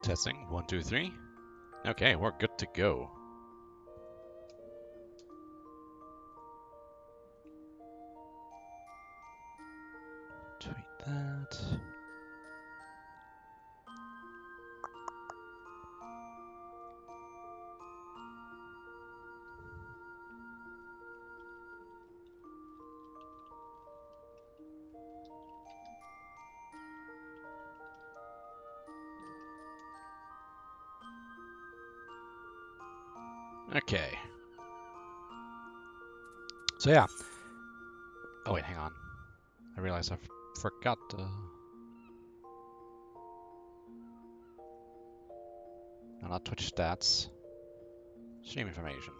Testing, 1, 2, 3. Okay, we're good to go. Tweet that. Okay. So yeah. Oh wait, hang on. I realized I forgot no, not Twitch stats. Stream information.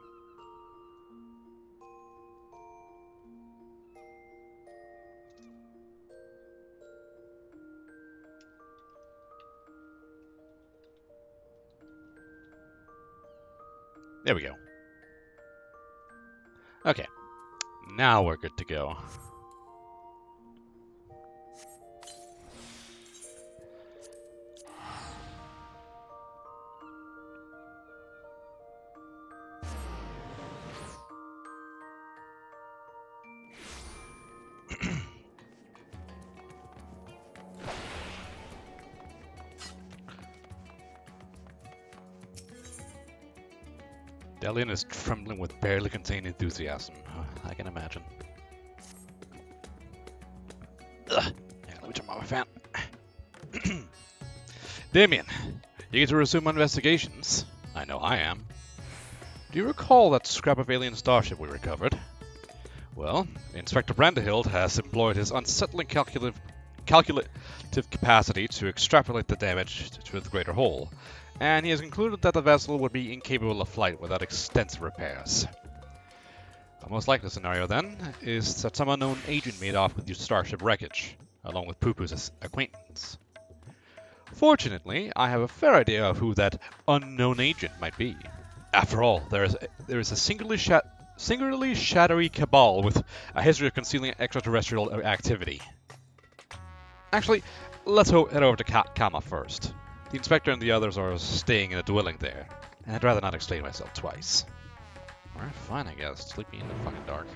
There we go. Okay. Now we're good to go. Delian is trembling with barely contained enthusiasm. I can imagine. Ugh. Yeah, let me turn on my fan. Damien, you get to resume investigations. I know I am. Do you recall that scrap of alien starship we recovered? Well, Inspector Manderville has employed his unsettling calculative capacity to extrapolate the damage to the greater whole, and he has concluded that the vessel would be incapable of flight without extensive repairs. The most likely scenario, then, is that some unknown agent made off with the starship wreckage, along with Poo-Poo's acquaintance. Fortunately, I have a fair idea of who that unknown agent might be. After all, there is a singularly shadowy cabal with a history of concealing extraterrestrial activity. Actually, let's head over to Kama first. The inspector and the others are staying in a dwelling there, and I'd rather not explain myself twice. Alright, fine, I guess. Sleep me in the fucking dark.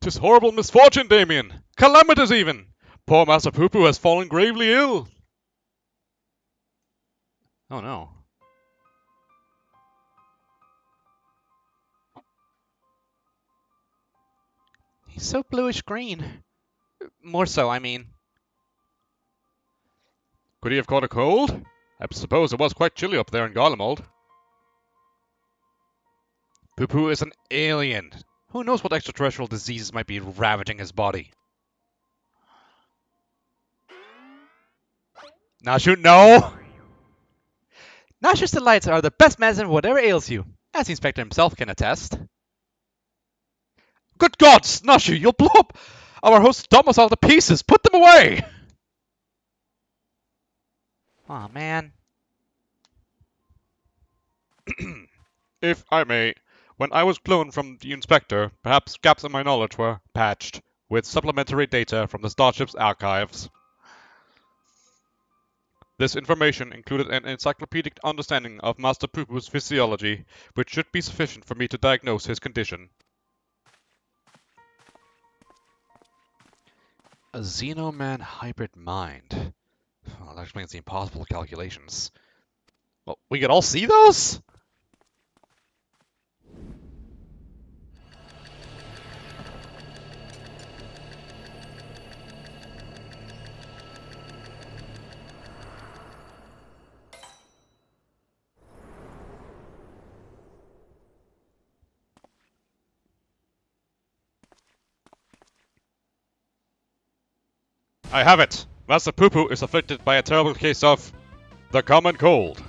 "'Tis horrible misfortune, Damien! Calamitous, even! Poor Master Poo-Poo has fallen gravely ill!" Oh no. He's so bluish-green. More so, I mean. Could he have caught a cold? I suppose it was quite chilly up there in Garlemald. Poo-Poo is an alien. Who knows what extraterrestrial diseases might be ravaging his body? Nashu, no! Nashu's delights are the best medicine for whatever ails you, as the inspector himself can attest. Good gods, Nashu, you'll blow up our host's domicile to pieces! Put them away! Aw, man. If I may, when I was cloned from the inspector, perhaps gaps in my knowledge were patched with supplementary data from the starship's archives. This information included an encyclopedic understanding of Master Poo-Poo's physiology, which should be sufficient for me to diagnose his condition. A Xenoman hybrid mind. Well, that explains the impossible calculations. Well, we could all see those? I have it! Master Poo-Poo is afflicted by a terrible case of The common cold.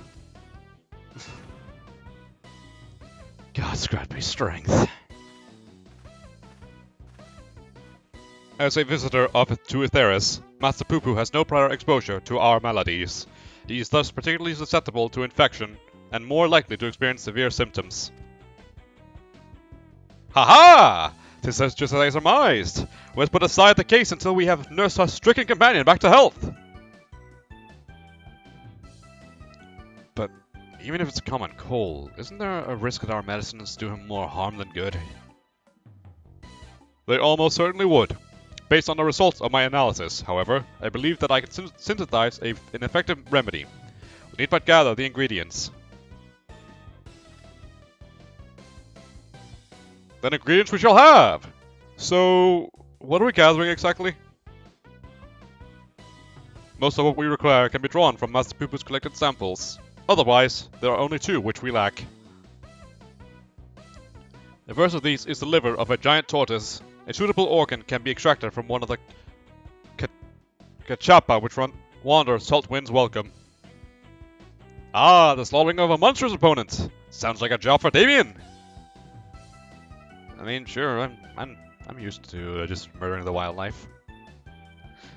God's grant me strength. As a visitor to Etheris, Master Poo has no prior exposure to our maladies. He is thus particularly susceptible to infection and more likely to experience severe symptoms. Ha-ha! 'Tis just as I surmised. Let's put aside the case until we have nursed our stricken companion back to health. But even if it's a common cold, isn't there a risk that our medicines do him more harm than good? They almost certainly would. Based on the results of my analysis, however, I believe that I can synthesize an effective remedy. We need but gather the ingredients. Then ingredients we shall have! So, what are we gathering exactly? Most of what we require can be drawn from Master Poo's collected samples. Otherwise, there are only two which we lack. The first of these is the liver of a giant tortoise. A suitable organ can be extracted from one of the Cachapa which wander salt winds welcome. Ah, the slaughtering of a monstrous opponent! Sounds like a job for Damien! I mean, sure, I'm used to just murdering the wildlife.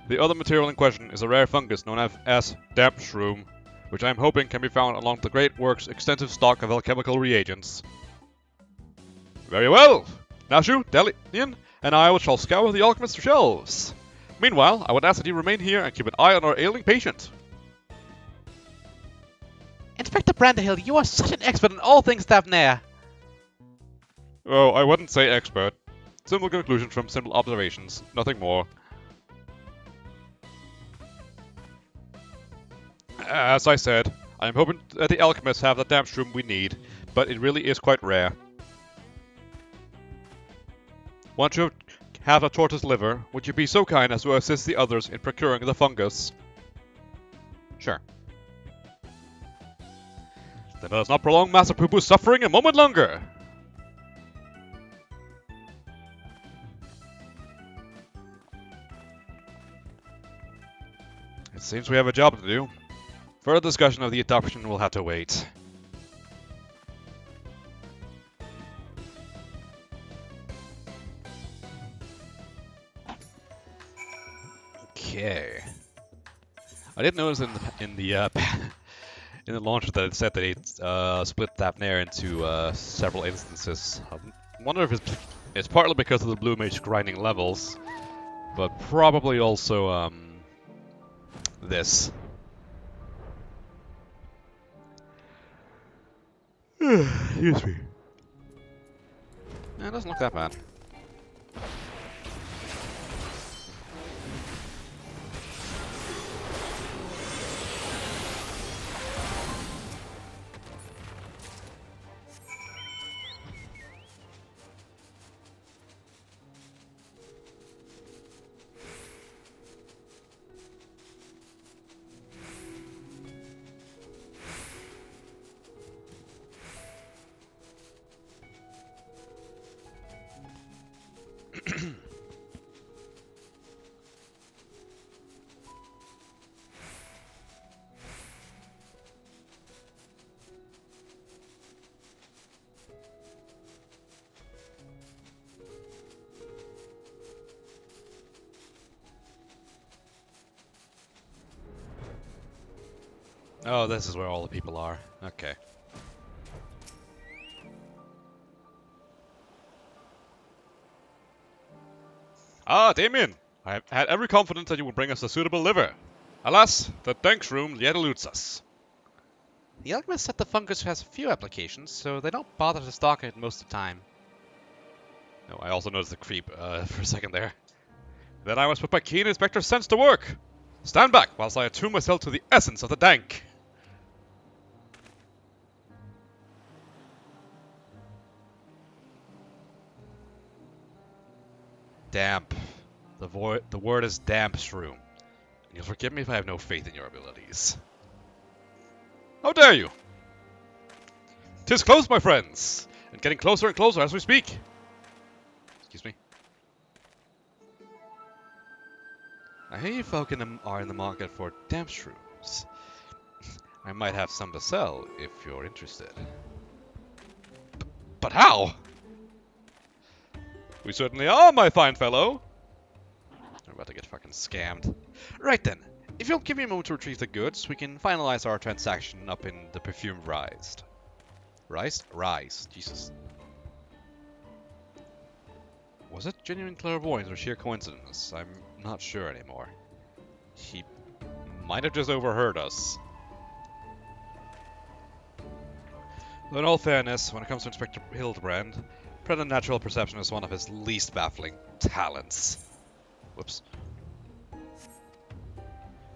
The other material in question is a rare fungus known as damp shroom, which I am hoping can be found along the Great Works' extensive stock of alchemical reagents. Very well! Nashu, Delian, and I shall scour the alchemist's shelves. Meanwhile, I would ask that you remain here and keep an eye on our ailing patient. Inspector Branderhill, you are such an expert in all things Thavnair. Oh, I wouldn't say expert. Simple conclusions from simple observations, nothing more. As I said, I am hoping that the alchemists have the damp shroom we need, but it really is quite rare. Once you have a tortoise liver, would you be so kind as to assist the others in procuring the fungus? Sure. Then let us not prolong Master Poo's suffering a moment longer! It seems we have a job to do. Further discussion of the adoption will have to wait. Okay. I did notice in the in the launcher that it said that it split Thavnair into several instances. I wonder if it's partly because of the Blue Mage grinding levels, but probably also this. Excuse me. Yeah, it doesn't look that bad. Oh, this is where all the people are. Okay. Ah, Damien! I have had every confidence that you would bring us a suitable liver. Alas, the dank room yet eludes us. The alchemist said the fungus has few applications, so they don't bother to stock it most of the time. No, I also noticed the creep for a second there. Then I must put my keen inspector's sense to work. Stand back whilst I attune myself to the essence of the dank. Damp. The word is damp shroom. You'll forgive me if I have no faith in your abilities. How dare you! 'Tis close, my friends, and getting closer and closer as we speak. Excuse me. I hear you folk are in the market for damp shrooms. I might have some to sell if you're interested. But how? We certainly are, my fine fellow. I'm about to get fucking scammed. Right then, if you'll give me a moment to retrieve the goods, we can finalize our transaction up in the perfumed rise. Rise. Jesus. Was it genuine clairvoyance or sheer coincidence? I'm not sure anymore. He might have just overheard us. Though in all fairness, when it comes to Inspector Hildebrand, preternatural perception is one of his least baffling talents. Whoops.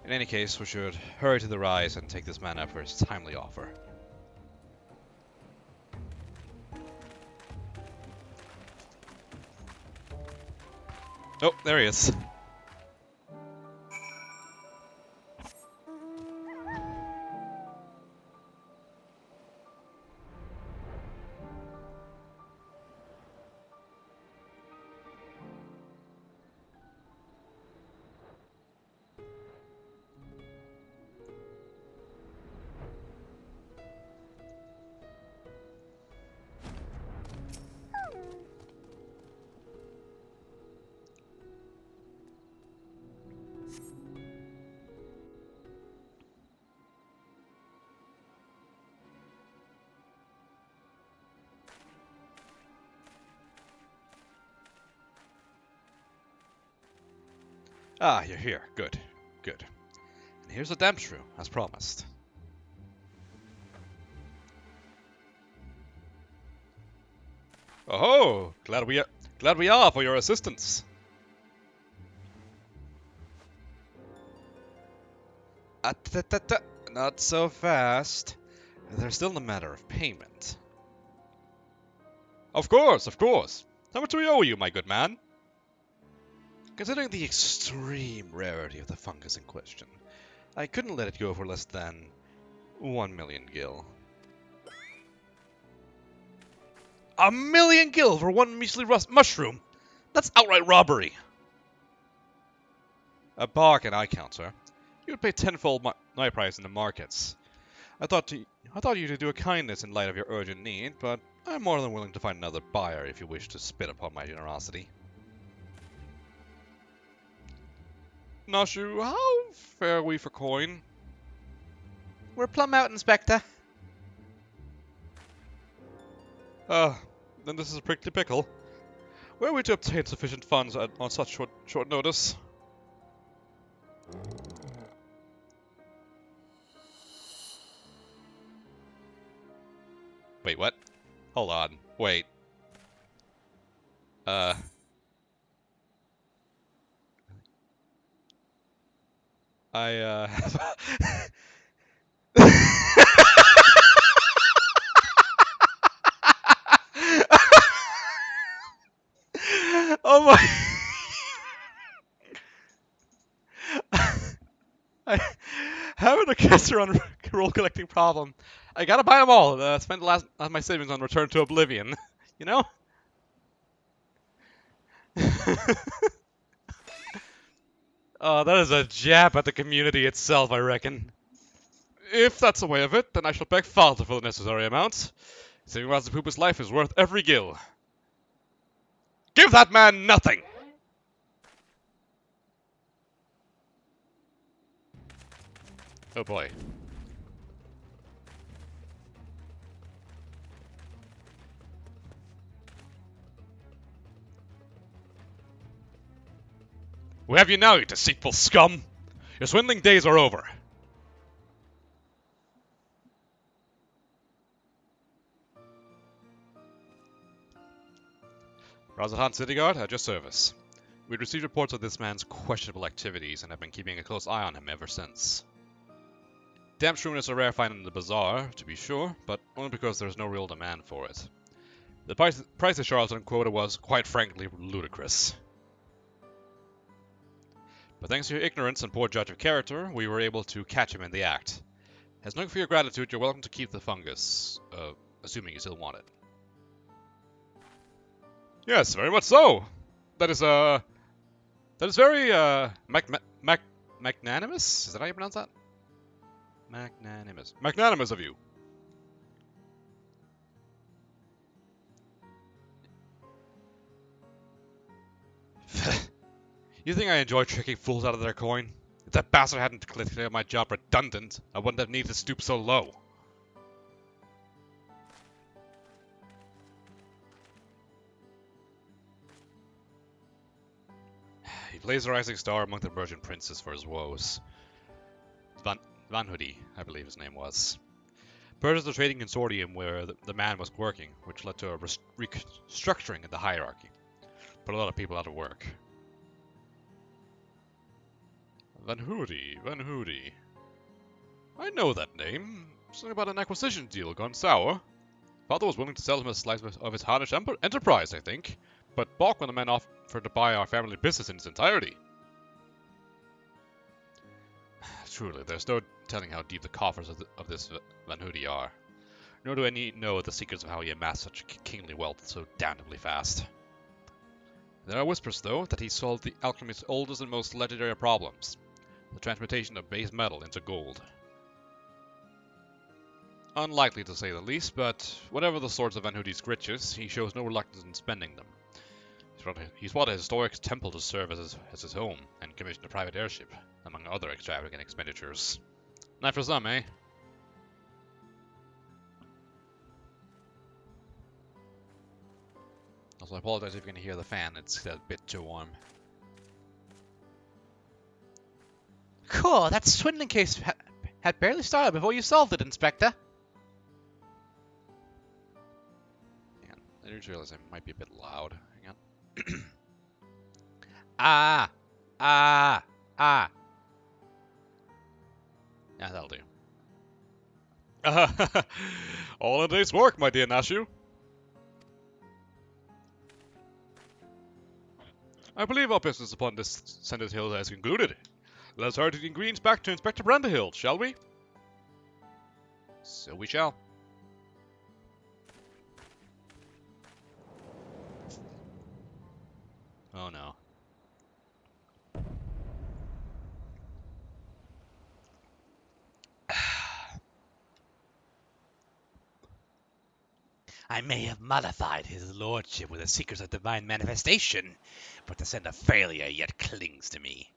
In any case, we should hurry to the rise and take this man up for his timely offer. Oh, there he is. Ah, you're here. Good. Good. And here's the damp shrew, as promised. Oh, glad we are for your assistance. Not so fast. There's still a matter of payment. Of course, of course. How much do we owe you, my good man? Considering the extreme rarity of the fungus in question, I couldn't let it go for less than 1 million gil. 1 million gil for one measly mushroom? That's outright robbery! A bargain, I count, sir. You would pay tenfold my price in the markets. I thought you to do a kindness in light of your urgent need, but I'm more than willing to find another buyer if you wish to spit upon my generosity. Nashu, how fare we for coin? We're plumb out, Inspector. Then this is a prickly pickle. Where are we to obtain sufficient funds on such short notice? Wait, what? Hold on. Wait. Oh my... I having a caster on roll collecting problem. I gotta buy them all. Spend the last of my savings on Return to Oblivion. You know? Oh, that is a jab at the community itself, I reckon. If that's the way of it, then I shall beg Falter for the necessary amounts. Saving Master Poopa's life is worth every gil. Give that man nothing! Oh boy. We have you now, you deceitful scum! Your swindling days are over. Razatan City Guard, at your service. We'd received reports of this man's questionable activities and have been keeping a close eye on him ever since. Damp shroom is a rare find in the bazaar, to be sure, but only because there's no real demand for it. The price the charlatan quota was, quite frankly, ludicrous. But thanks to your ignorance and poor judge of character, we were able to catch him in the act. As nothing for your gratitude, you're welcome to keep the fungus, assuming you still want it. Yes, very much so. That is very, magnanimous? Is that how you pronounce that? Magnanimous. Magnanimous of you! You think I enjoy tricking fools out of their coin? If that bastard hadn't declared my job redundant, I wouldn't have needed to stoop so low. He plays the rising star among the virgin princes for his woes. Van Hoodie, I believe his name was. Purchased a trading consortium where the man was working, which led to a restructuring in the hierarchy. Put a lot of people out of work. Van Hoodie. I know that name. Something about an acquisition deal gone sour. Father was willing to sell him a slice of his Harnish enterprise, I think, but balked when the man offered to buy our family business in its entirety. Truly, there's no telling how deep the coffers of this Van Hoodie are. Nor do any know the secrets of how he amassed such kingly wealth so damnably fast. There are whispers, though, that he solved the alchemist's oldest and most legendary problems, the transmutation of base metal into gold. Unlikely to say the least, but whatever the source of Van Hoodie's riches, he shows no reluctance in spending them. He's bought a historic temple to serve as his home, and commissioned a private airship, among other extravagant expenditures. Not for some, eh? Also, I apologize if you can hear the fan, it's a bit too warm. Cool, that swindling case had barely started before you solved it, Inspector. Hang on, I just realized I might be a bit loud. Hang on. Ah. Yeah, that'll do. All in a day's work, my dear Nashu. I believe our business upon this Senate Hill has concluded. Let us hurry the ingredients back to Inspector Manderville, shall we? So we shall. Oh no. I may have mollified his lordship with the secrets of divine manifestation, but the scent of failure yet clings to me.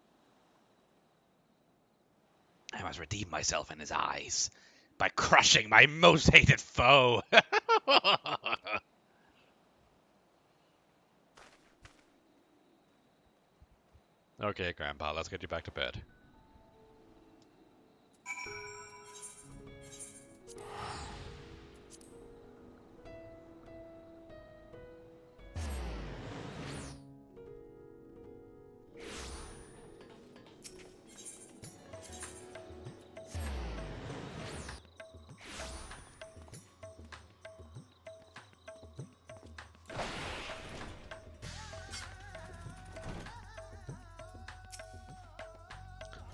I must redeem myself in his eyes by crushing my most hated foe. Okay, Grandpa, let's get you back to bed.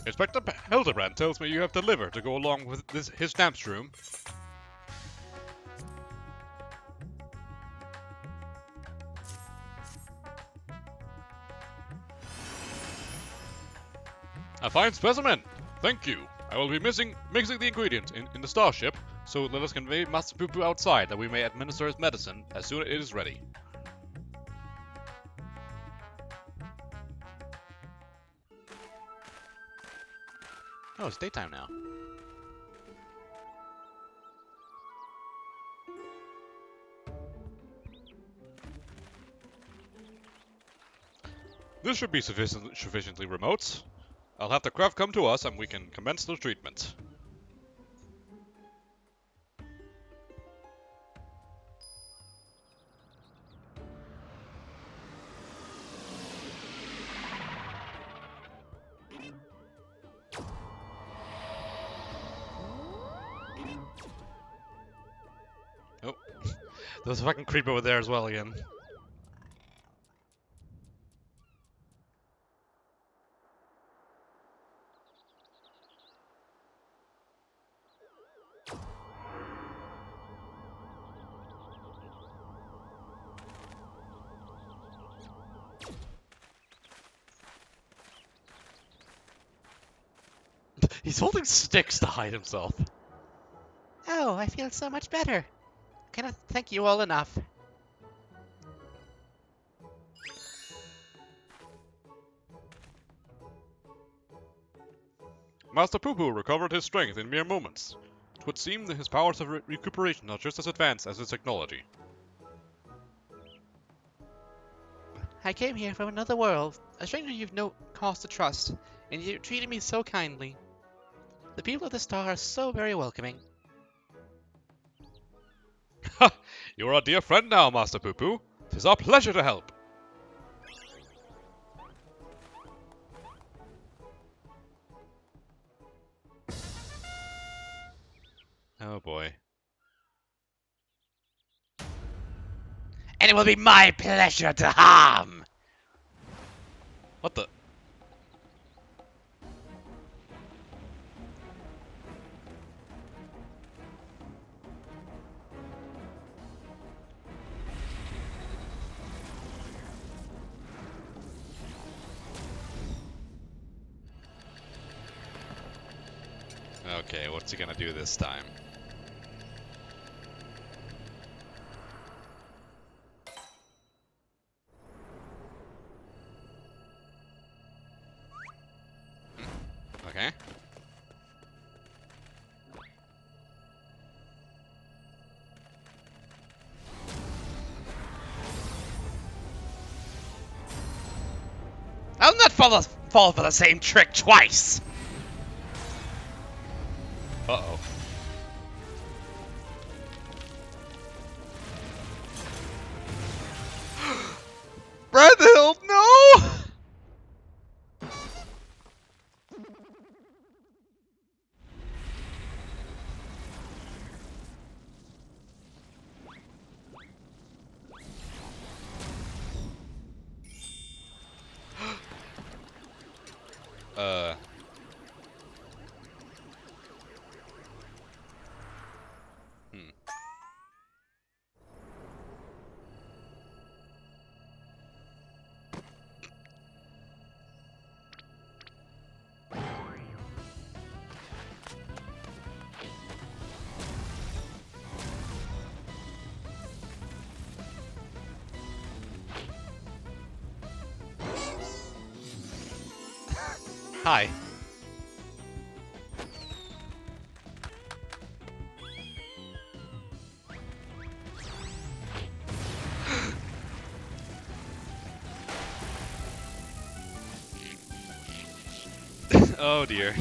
Inspector Hildebrand tells me you have delivered to go along with his stamps room. A fine specimen! Thank you. I will be mixing the ingredients in the starship, so let us convey Master Poo-Poo outside that we may administer his medicine as soon as it is ready. Oh, it's daytime now. This should be sufficiently remote. I'll have the craft come to us and we can commence the treatment. Oh, there's a fucking creep over there as well again. He's holding sticks to hide himself. Oh, I feel so much better. Cannot thank you all enough. Master Poo-Poo recovered his strength in mere moments. It would seem that his powers of recuperation are just as advanced as his technology. I came here from another world, a stranger you've no cause to trust, and you treated me so kindly. The people of the star are so very welcoming. Ha! You're our dear friend now, Master Poo-Poo. 'Tis our pleasure to help. Oh boy. And it will be my pleasure to harm! What the? Okay, what's he gonna do this time? Okay. I'll not fall for the same trick twice! Uh-oh. Manderville, no! uh... Hmm. Hi. Oh dear.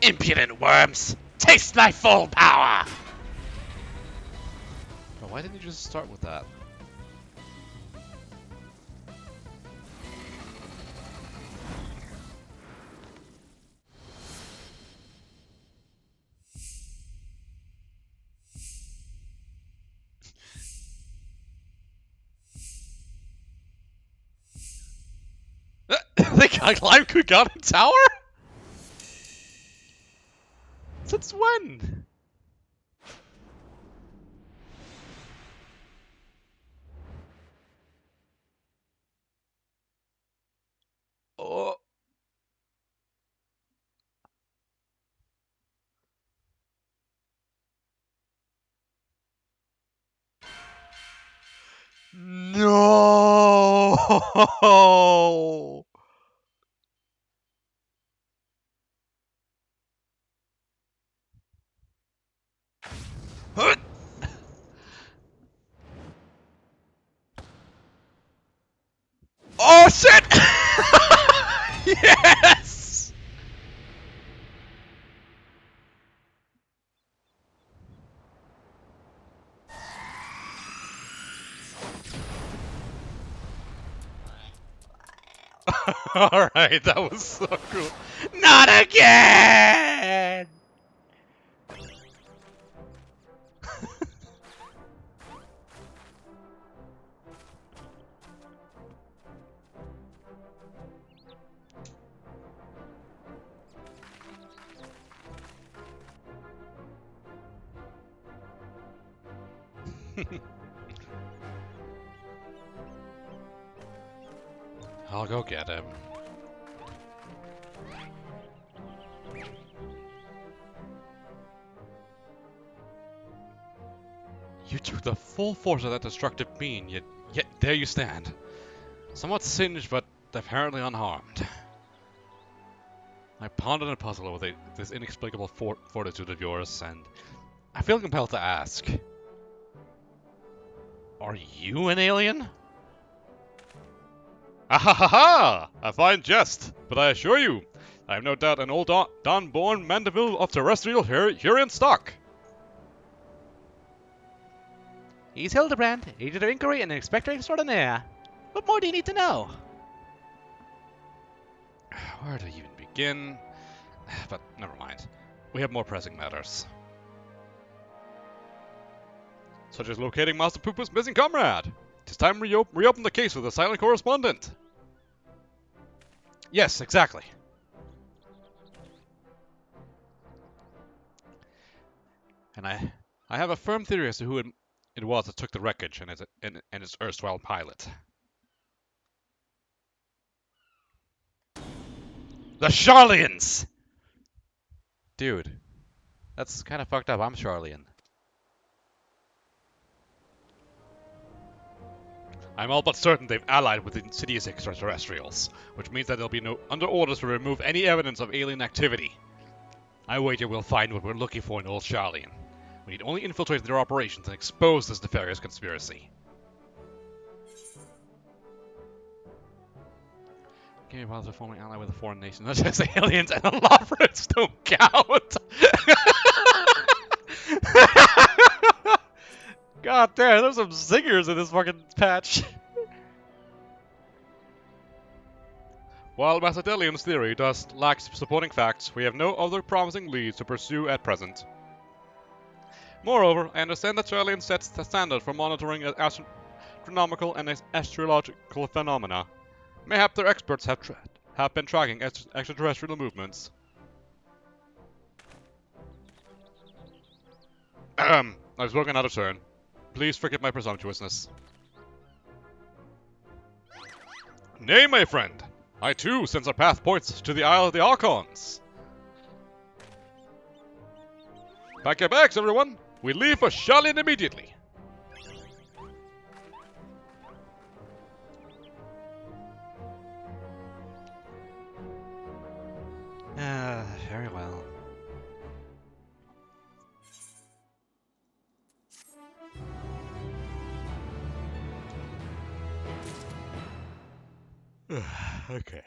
Impudent worms! Taste my full power! Bro, why didn't you just start with that? They got climb Kugan Tower? Since when? Oh. No! Oh shit! Yes! Alright, that was so cool. Not again! I'll go get him. You took the full force of that destructive beam, yet there you stand. Somewhat singed, but apparently unharmed. I pondered and puzzled over this inexplicable fortitude of yours, and I feel compelled to ask. Are you an alien? Ahahaha! A fine jest, but I assure you, I have no doubt an old Don-born Manderville of terrestrial Hurrian stock. He's Hildebrand, agent of inquiry and inspector extraordinaire. What more do you need to know? Where to even begin? But never mind. We have more pressing matters. Such as locating Master Poopa's missing comrade. It's time to reopen the case with the silent correspondent. Yes, exactly. And I have a firm theory as to who it was that took the wreckage and its erstwhile pilot. The Charlians! Dude, that's kind of fucked up. I'm Charlian. I'm all but certain they've allied with the insidious extraterrestrials, which means that they'll be under orders to remove any evidence of alien activity. I wager we'll find what we're looking for in Old Charlian. We need only infiltrate their operations and expose this nefarious conspiracy. Give me about the forming ally with a foreign nation, not just aliens and the lawbreeds don't count! God damn, there's some zingers in this fucking patch. While Macedelian's theory does lack supporting facts, we have no other promising leads to pursue at present. Moreover, I understand that Charlian sets the standard for monitoring astronomical and astrological phenomena. Mayhap their experts have been tracking extraterrestrial movements. I've spoken out of turn. Please forgive my presumptuousness. Nay, my friend. I too sense a path points to the Isle of the Archons. Pack your bags, everyone. We leave for Charlian immediately. Very well. Okay.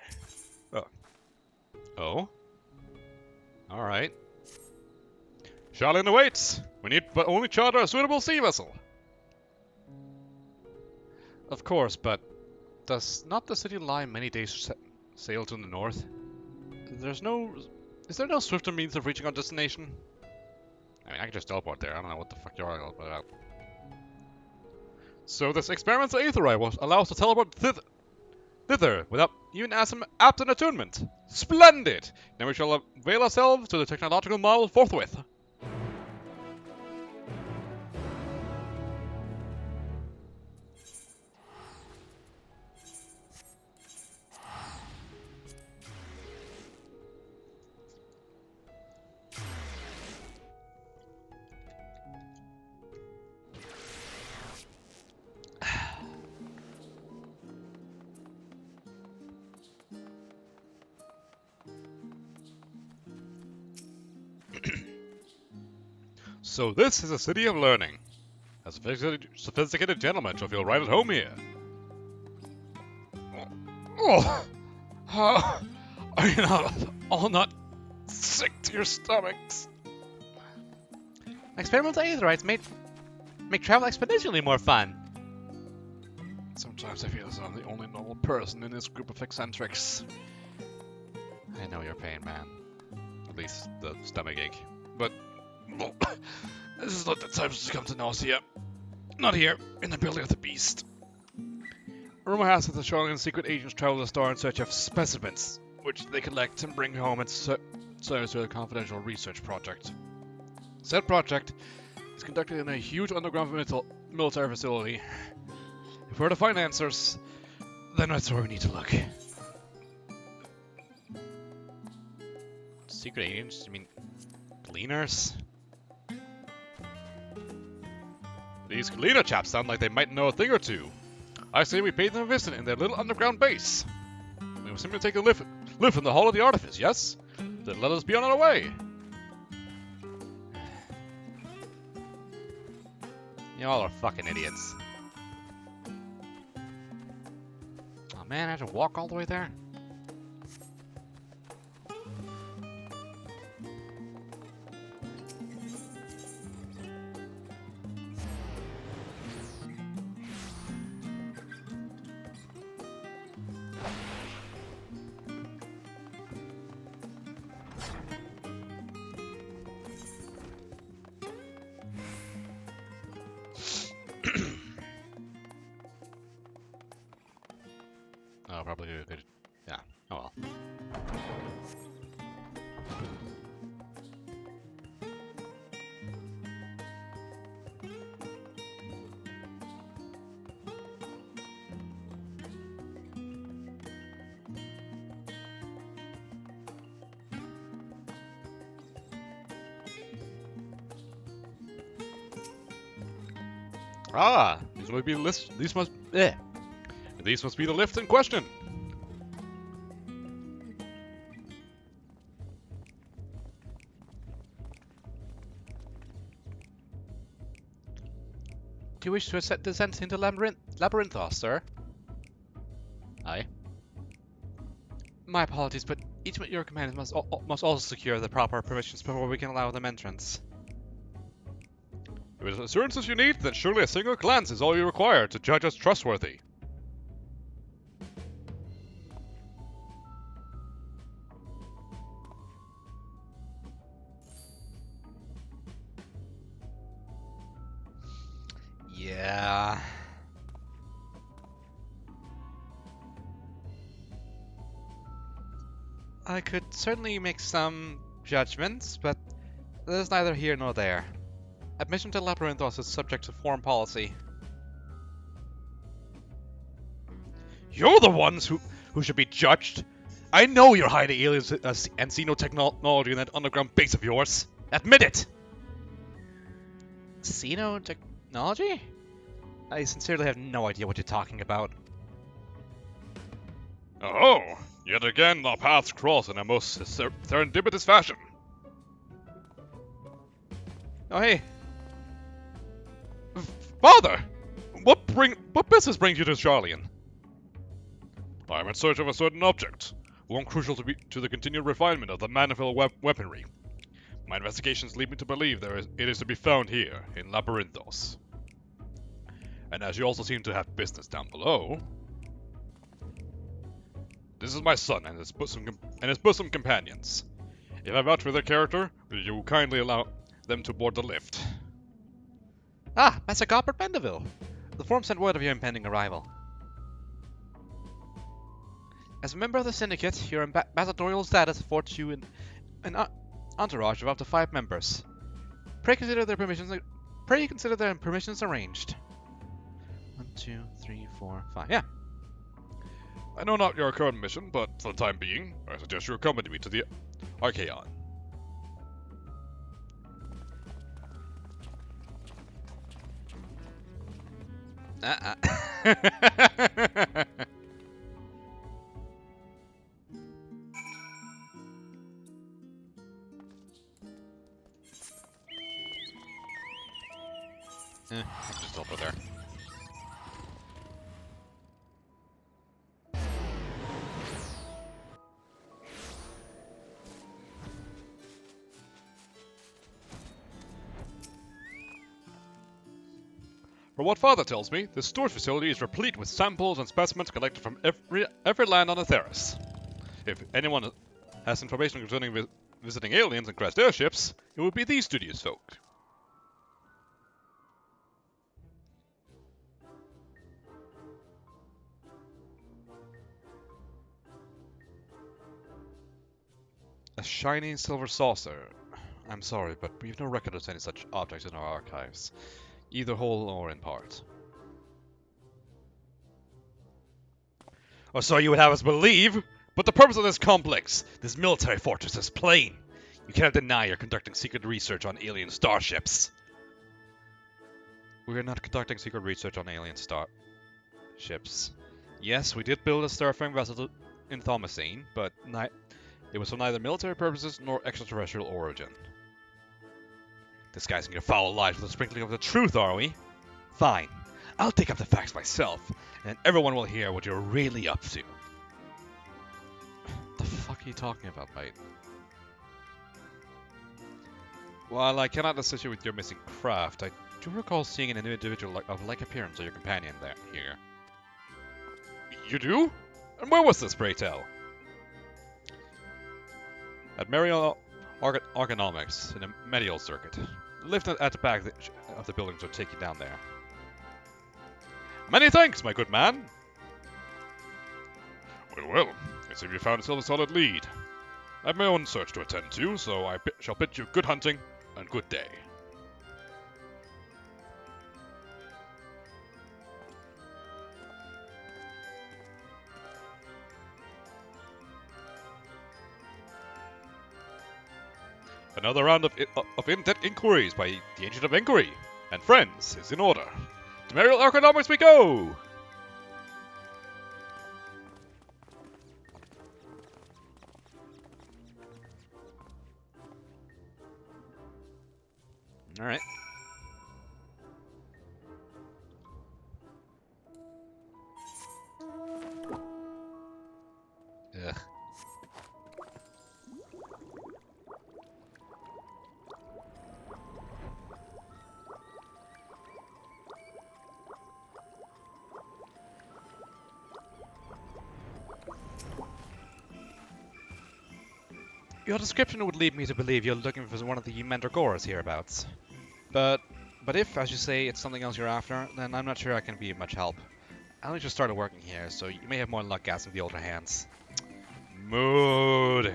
Oh? Alright. Charlian awaits! We need but only charter a suitable sea vessel. Of course, but does not the city lie many days sail to the north? Is there no swifter means of reaching our destination? I mean, I can just teleport there. I don't know what the fuck you're all about. So this experimental aetherite will allow us to teleport thither without even apt an attunement. Splendid! Then we shall avail ourselves to the technological model forthwith. So this is a city of learning. A sophisticated gentleman shall feel right at home here. Oh, are you all not sick to your stomachs? Experimental aetherites make travel exponentially more fun. Sometimes I feel as though I'm the only normal person in this group of eccentrics. I know your pain, man. At least the stomach ache. But this is not the time to succumb to nausea. Not here, in the belly of the beast. Rumor has it that Charlian's secret agents travel the star in search of specimens, which they collect and bring home and serve to a confidential research project. Said project is conducted in a huge underground military facility. If we're to find answers, then that's where we need to look. Secret agents? You mean cleaners? These cleaner chaps sound like they might know a thing or two. I say we pay them a visit in their little underground base. We will simply take a lift from the Hall of the Artifice, yes? Then let us be on our way. Y'all are fucking idiots. Oh man, I have to walk all the way there? Oh, probably could. Yeah. Oh well. Ah, these must be the list. These must. These must be the lift in question. Do you wish to set descent into Labyrinthos, sir? Aye. My apologies, but each of your companions must also secure the proper permissions before we can allow them entrance. If it is assurances you need, then surely a single glance is all you require to judge us trustworthy. Yeah. I could certainly make some judgments, but that is neither here nor there. Admission to Labyrinthos is subject to foreign policy. You're the ones who should be judged. I know you're hiding aliens and xenotechnology in that underground base of yours. Admit it! Xenotechnology? I sincerely have no idea what you're talking about. Oh, yet again our paths cross in a most serendipitous fashion. Oh hey. Father! What business brings you to Charlian? I am in search of a certain object, one crucial to the continued refinement of the Manderville weaponry. My investigations lead me to believe it is to be found here, in Labyrinthos. And as you also seem to have business down below... This is my son and his bosom companions. If I vouch for their character, will you kindly allow them to board the lift? Ah, Master Gobbert Manderville. The Forum sent word of your impending arrival. As a member of the Syndicate, your ambassadorial status affords you an entourage of up to 5 members. Pray consider their permissions arranged. 1, 2, 3, 4, 5. Yeah. I know not your current mission, but for the time being, I suggest you accompany me to the Archaeon. I'll just over there. From what Father tells me, this storage facility is replete with samples and specimens collected from every land on Atheris. If anyone has information concerning visiting aliens and crashed airships, it would be these studious folk. A shiny silver saucer. I'm sorry, but we have no record of any such objects in our archives, either whole or in part. Or so you would have us believe! But the purpose of this complex, this military fortress, is plain. You cannot deny you're conducting secret research on alien starships. We are not conducting secret research on alien starships. Yes, we did build a starfaring vessel in Thomasine, but it was for neither military purposes nor extraterrestrial origin. Disguising your foul lies with a sprinkling of the truth, are we? Fine. I'll take up the facts myself, and everyone will hear what you're really up to. The fuck are you talking about, mate? While I cannot assist you with your missing craft, I do recall seeing an individual of like appearance of your companion here. You do? And where was this, pray tell? At Mariel Ergonomics, in a medial circuit. The lift at the back of the buildings will take you down there. Many thanks, my good man! Well, I see you found a solid lead. I have my own search to attend to, so I shall bid you good hunting and good day. Another round of in-depth inquiries by the Ancient of Inquiry and friends is in order. To Mariel Ergonomics we go! Alright. Ugh. Your description would lead me to believe you're looking for one of the Mandragoras hereabouts. But if, as you say, it's something else you're after, then I'm not sure I can be of much help. I only just started working here, so you may have more luck asking the older hands. Mood!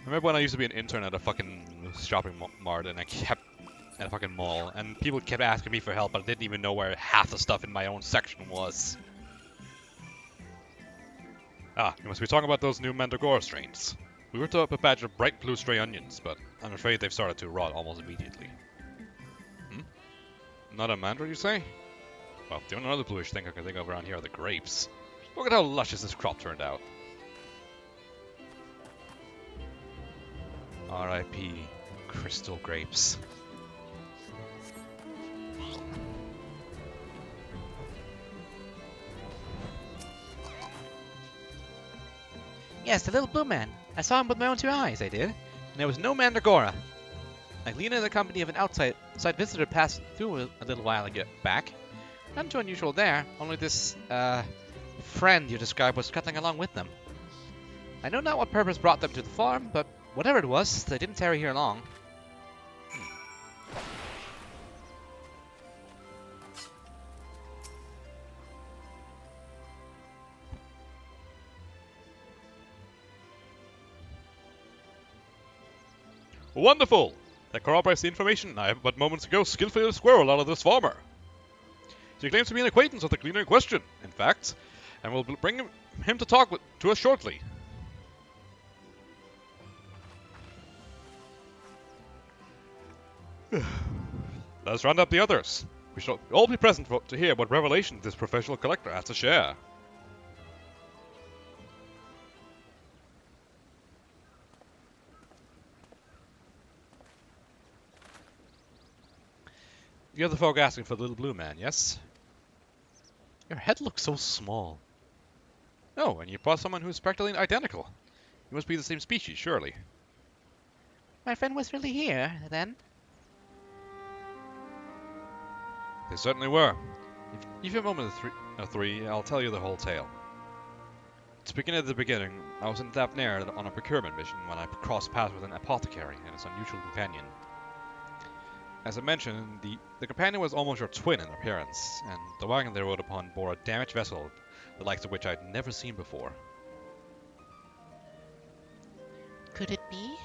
Remember when I used to be an intern at a fucking shopping mart and at a fucking mall, and people kept asking me for help, but I didn't even know where half the stuff in my own section was. Ah, you must be talking about those new Mandragora strains. We were to up a batch of bright blue stray onions, but I'm afraid they've started to rot almost immediately. Not a mandra, you say? Well, the only other bluish thing I can think of around here are the grapes. Look at how luscious this crop turned out. R.I.P. Crystal grapes. Yes, the little blue man. I saw him with my own two eyes, I did. And there was no Mandragora. Lena and the company of an outside visitor passed through a little while back. Nothing too unusual there, only this, friend you described was scuttling along with them. I know not what purpose brought them to the farm, but whatever it was, they didn't tarry here long. Wonderful! That corroborates the information I have but moments ago skillfully squirreled out of this farmer. She claims to be an acquaintance of the cleaner in question, in fact, and will bring him to talk to us shortly. Let's round up the others. We shall all be present to hear what revelation this professional collector has to share. The other folk asking for the little blue man, yes? Your head looks so small. Oh, and you brought someone who's practically identical. You must be the same species, surely. My friend was really here, then? They certainly were. If you have a moment or three, I'll tell you the whole tale. To begin at the beginning, I was in Thavnair on a procurement mission when I crossed paths with an apothecary and his unusual companion. As I mentioned, the companion was almost your twin in appearance, and the wagon they rode upon bore a damaged vessel, the likes of which I'd never seen before. could it be?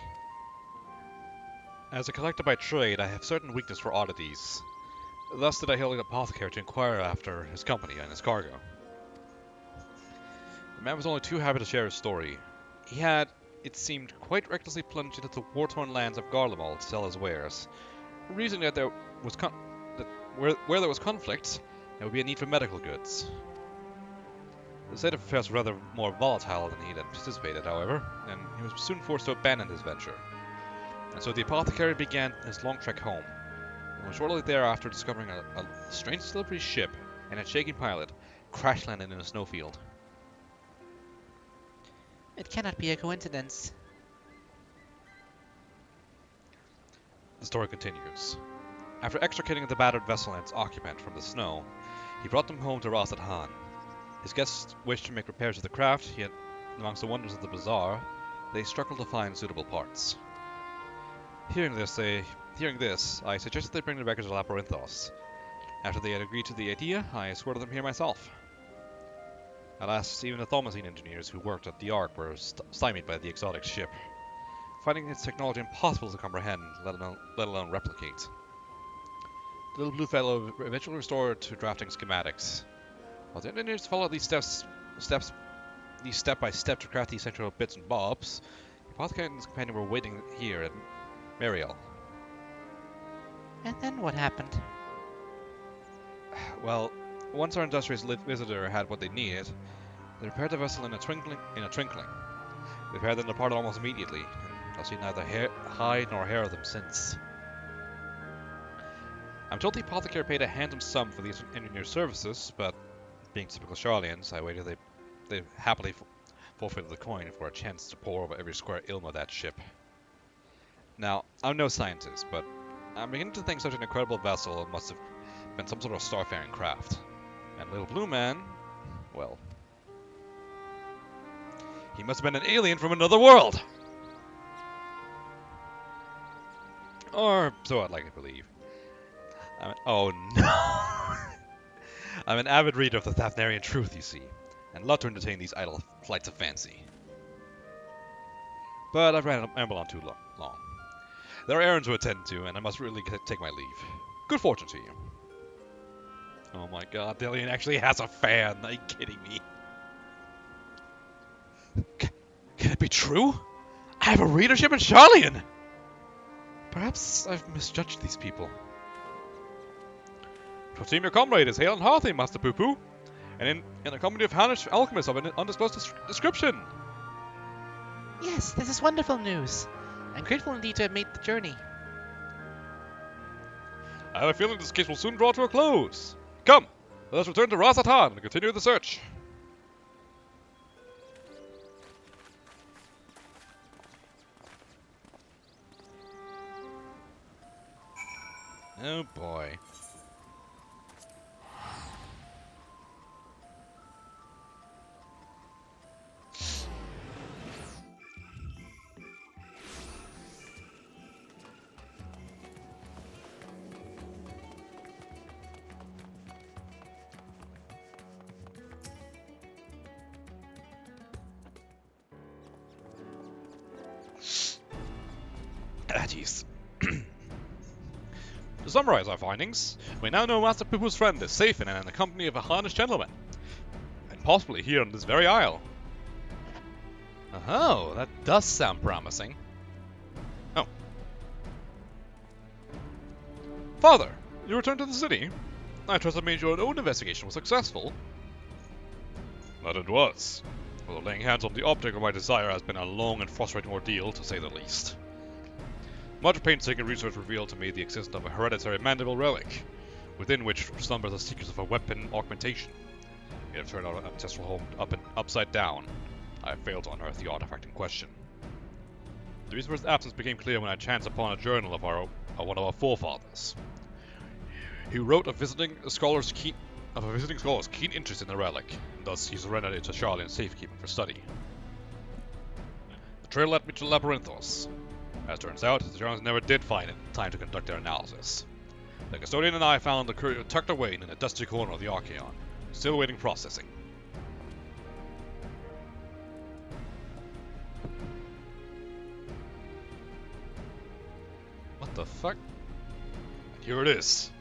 As a collector by trade, I have certain weakness for oddities. Thus did I hail an apothecary to inquire after his company and his cargo. The man was only too happy to share his story. He had, it seemed, quite recklessly plunged into the war-torn lands of Garlemald to sell his wares, reasoning that where there was conflict, there would be a need for medical goods. The state of affairs was rather more volatile than he had anticipated, however, and he was soon forced to abandon his venture. And so the apothecary began his long trek home, and was shortly thereafter discovering a strange slippery ship and its shaking pilot crash landed in a snowfield. It cannot be a coincidence. The story continues. After extricating the battered vessel and its occupant from the snow, he brought them home to Rasat Han. His guests wished to make repairs to the craft, yet amongst the wonders of the bazaar, they struggled to find suitable parts. Hearing this, I suggested they bring the wreckage to Labyrinthos. After they had agreed to the idea, I escorted them here myself. Alas, even the Thomasine engineers who worked at the Ark were stymied by the exotic ship, finding its technology impossible to comprehend, let alone replicate. The little blue fellow eventually restored to drafting schematics. While the engineers followed these step by step to craft the essential bits and bobs, the apothecary and his companion were waiting here at Mariel. And then what happened? Well, once our industrious visitor had what they needed, they repaired the vessel in a twinkling. They repaired and departed almost immediately, and I've seen neither hide nor hair of them since. I'm told the apothecary paid a handsome sum for these engineers' services, but being typical Charlians, I waited they happily forfeited the coin for a chance to pour over every square ilm of that ship. Now, I'm no scientist, but I'm beginning to think such an incredible vessel must have been some sort of starfaring craft. And Little Blue Man, well, he must have been an alien from another world! Or so I'd like to believe. Oh no! I'm an avid reader of the Thavnarian truth, you see, and love to entertain these idle flights of fancy. But I've rambled on too long. There are errands to attend to, and I must really take my leave. Good fortune to you. Oh my god, Dillian actually has a fan. Are you kidding me? Can it be true? I have a readership in Charlian! Perhaps I've misjudged these people. 'Twould seem your comrade is hale and hearty, Master Poo-Poo, and in a company of Hanish alchemists of an undisclosed description. Yes, this is wonderful news. I'm grateful indeed to have made the journey. I have a feeling this case will soon draw to a close. Come, let us return to Rasat Han and continue the search. Oh boy. Jeez. To summarize our findings, we now know Master Poo-Poo's friend is safe and in the company of a harnessed gentleman, and possibly here on this very isle. Oh, that does sound promising. Oh. Father, you returned to the city? I trust that means your own investigation was successful. That it was. Although laying hands on the object of my desire has been a long and frustrating ordeal, to say the least. Much painstaking research revealed to me the existence of a hereditary Manderville relic, within which slumber the secrets of a weapon augmentation. It had turned our ancestral home upside down. I failed to unearth the artifact in question. The reason for its absence became clear when I chanced upon a journal of one of our forefathers. He wrote of a visiting scholar's keen interest in the relic, and thus he surrendered it to Charlian's safekeeping for study. The trail led me to Labyrinthos. As turns out, the Germans never did find it in time to conduct their analysis. The custodian and I found the courier tucked away in a dusty corner of the Archaeon, still awaiting processing. the fuck? And here it is.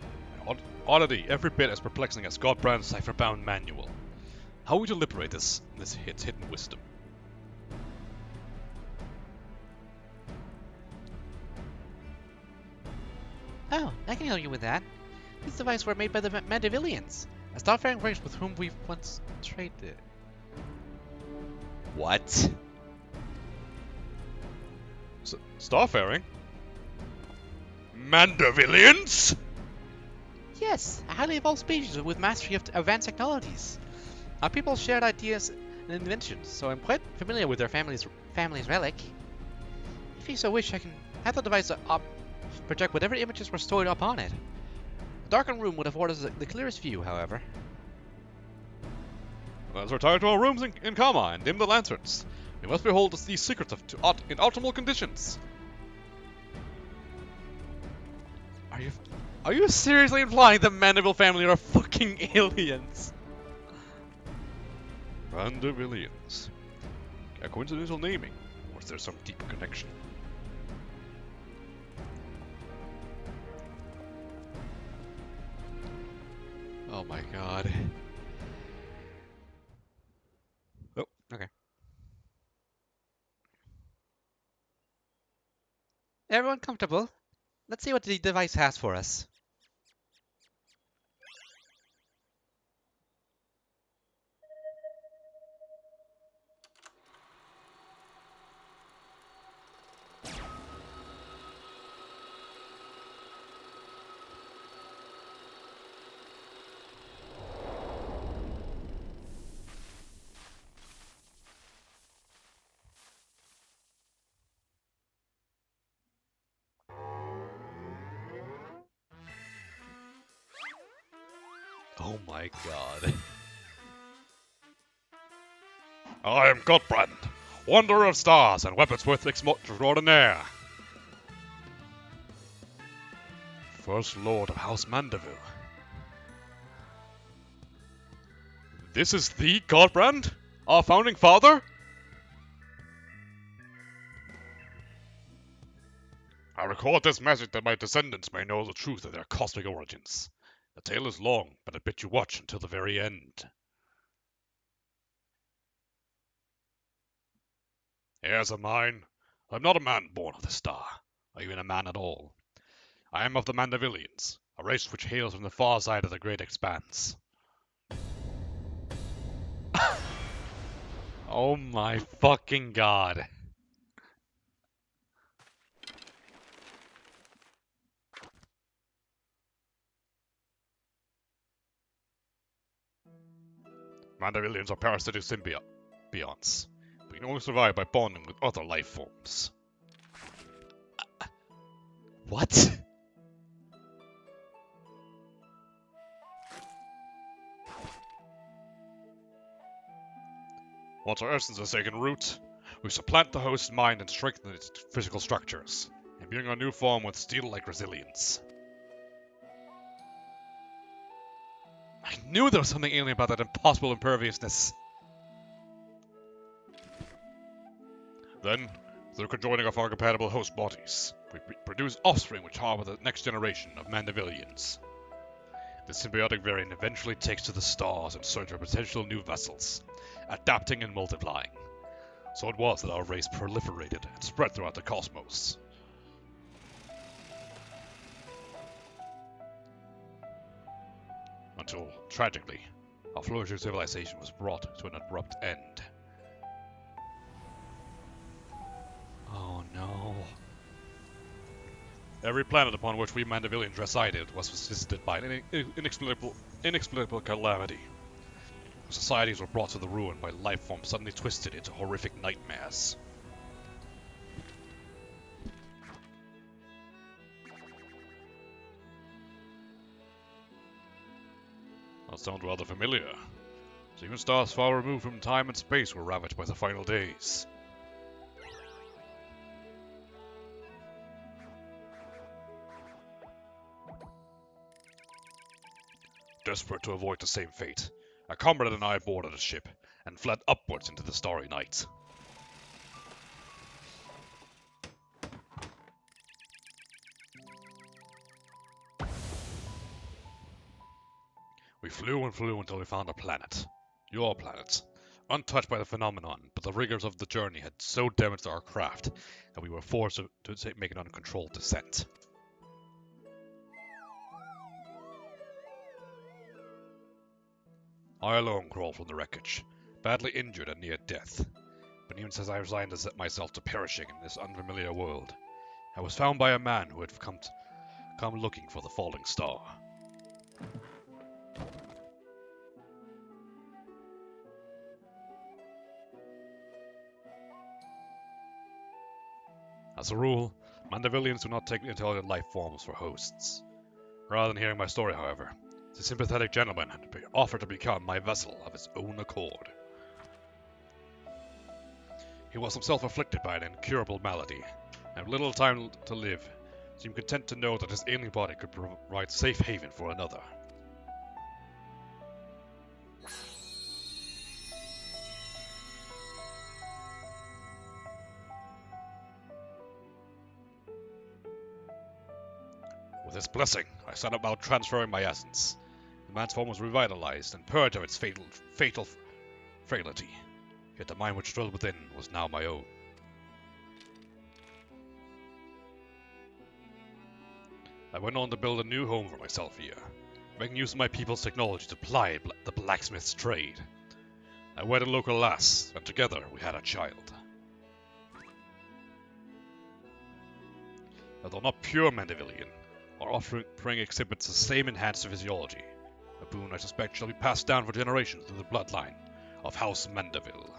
An oddity every bit as perplexing as Godbrand's cipher-bound manual. How would you liberate this hidden wisdom? Oh, I can help you with that. These devices were made by the Mandervillians, a starfaring race with whom we once traded. What? Starfaring? Mandervillians? Yes, a highly evolved species with mastery of advanced technologies. Our people shared ideas and inventions, so I'm quite familiar with their family's relic. If you so wish, I can have the device project whatever images were stored upon it. A darkened room would afford us the clearest view, however. Let's retire to our rooms in Kama and dim the lanterns. We must behold these secrets in optimal conditions. Are you seriously implying the Manderville family are fucking aliens? Mandervillians. A coincidental naming, or is there some deeper connection? Oh my god. Oh, okay. Everyone comfortable? Let's see what the device has for us. Oh my god. I am Godbrand, wanderer of stars and weaponsworth extraordinaire. First Lord of House Manderville. This is the Godbrand? Our founding father? I record this message that my descendants may know the truth of their cosmic origins. The tale is long, but I bet you watch until the very end. Heirs of mine, I'm not a man born of the star, or even a man at all. I am of the Mandervillians, a race which hails from the far side of the great expanse. Oh my fucking god. Mandervillians are parasitic symbionts. We can only survive by bonding with other life forms. What? Once our essence has taken root, we supplant the host's mind and strengthen its physical structures, imbuing our new form with steel-like resilience. I knew there was something alien about that impossible imperviousness. Then, through conjoining of our compatible host bodies, we produce offspring which harbor the next generation of Mandervillians. The symbiotic variant eventually takes to the stars in search of potential new vessels, adapting and multiplying. So it was that our race proliferated and spread throughout the cosmos. Until, tragically, our flourishing civilization was brought to an abrupt end. Oh no. Every planet upon which we Mandervillians resided was visited by an inexplicable calamity. Societies were brought to the ruin by life forms suddenly twisted into horrific nightmares. That sounds rather familiar. So even stars far removed from time and space were ravaged by the final days. Desperate to avoid the same fate, a comrade and I boarded a ship and fled upwards into the starry night. flew and flew until we found a planet. Your planet. Untouched by the phenomenon, but the rigors of the journey had so damaged our craft that we were forced to make an uncontrolled descent. I alone crawled from the wreckage, badly injured and near death. But even as I resigned myself to perishing in this unfamiliar world, I was found by a man who had come looking for the falling star. As a rule, Mandervillians do not take intelligent life forms for hosts. Rather than hearing my story, however, the sympathetic gentleman had offered to become my vessel of his own accord. He was himself afflicted by an incurable malady, and with little time to live, seemed content to know that his ailing body could provide safe haven for another. With his blessing, I set about transferring my essence. The man's form was revitalized and purged of its fatal frailty. Yet the mind which dwelled within was now my own. I went on to build a new home for myself here, making use of my people's technology to ply the blacksmith's trade. I wed a local lass, and together we had a child. Although not pure Mandervillian, our offspring exhibits the same enhanced physiology, a boon I suspect shall be passed down for generations through the bloodline of House Manderville.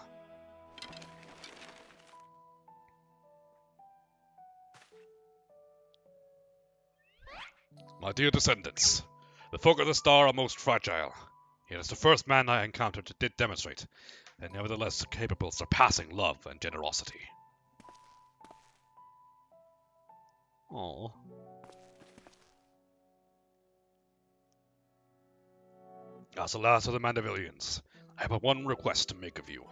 My dear descendants, the folk of the star are most fragile, yet as the first man I encountered did demonstrate, and nevertheless capable of surpassing love and generosity. Oh. As the last of the Mandervillians, I have but one request to make of you.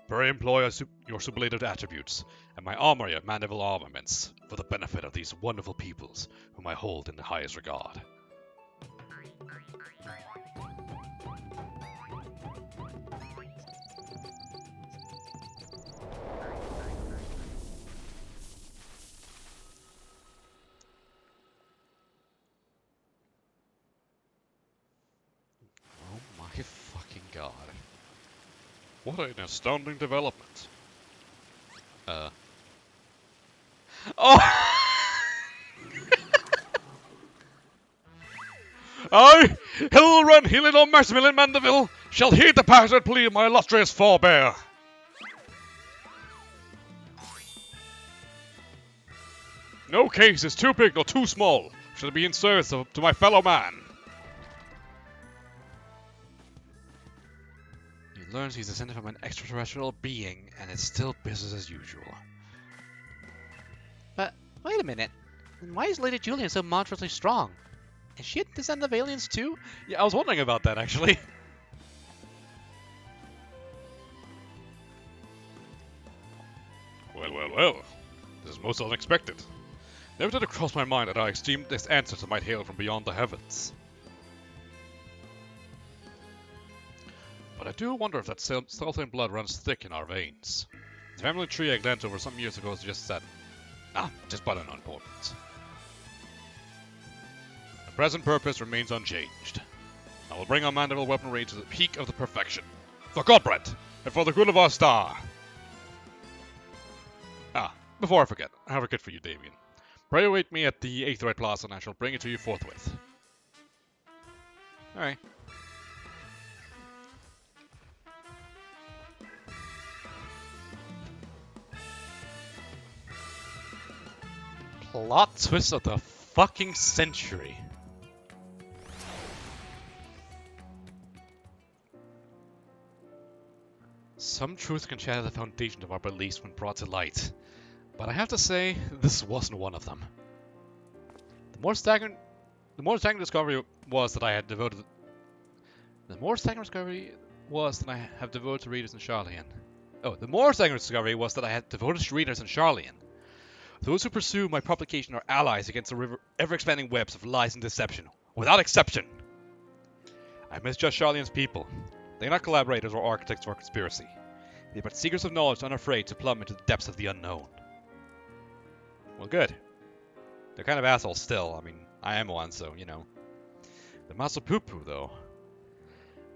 Pray employ your sublimated attributes and my armory of Manderville armaments for the benefit of these wonderful peoples whom I hold in the highest regard. Oh my fucking god. What an astounding development. Oh! I, Hilren Hilidor Maximilian in Manderville, shall heed the passionate plea of my illustrious forebear. No case is too big nor too small, shall be in service to my fellow man. He learns he's descended from an extraterrestrial being, and it's still business as usual. But, wait a minute. Why is Lady Julian so monstrously strong? Is she a descendant of aliens too? Yeah, I was wondering about that, actually. Well. This is most unexpected. Never did it cross my mind that our esteemed ancestor might hail from beyond the heavens. But I do wonder if that Sultan blood runs thick in our veins. The family tree I glanced over some years ago suggests that... just but unimportant. The present purpose remains unchanged. I will bring our Manderville weaponry to the peak of the perfection. For Godbrand, and for the good of our star. Before I forget, I have a gift for you, Damien. Pray await me at the Aetheryte Plaza and I shall bring it to you forthwith. Alright. Plot twist of the fucking century. Some truth can shatter the foundation of our beliefs when brought to light. But I have to say, this wasn't one of them. The more staggering discovery was that I have devoted to readers in Charlian. The more staggering discovery was that I had devoted readers in Charlian. Those who pursue my publication are allies against the ever-expanding webs of lies and deception, without exception. I misjudged Sharlayan's people. They're not collaborators or architects of our conspiracy. They're but seekers of knowledge unafraid to plumb into the depths of the unknown. Well, good. They're kind of assholes still. I mean, I am one, so, you know. The Masapupu, though.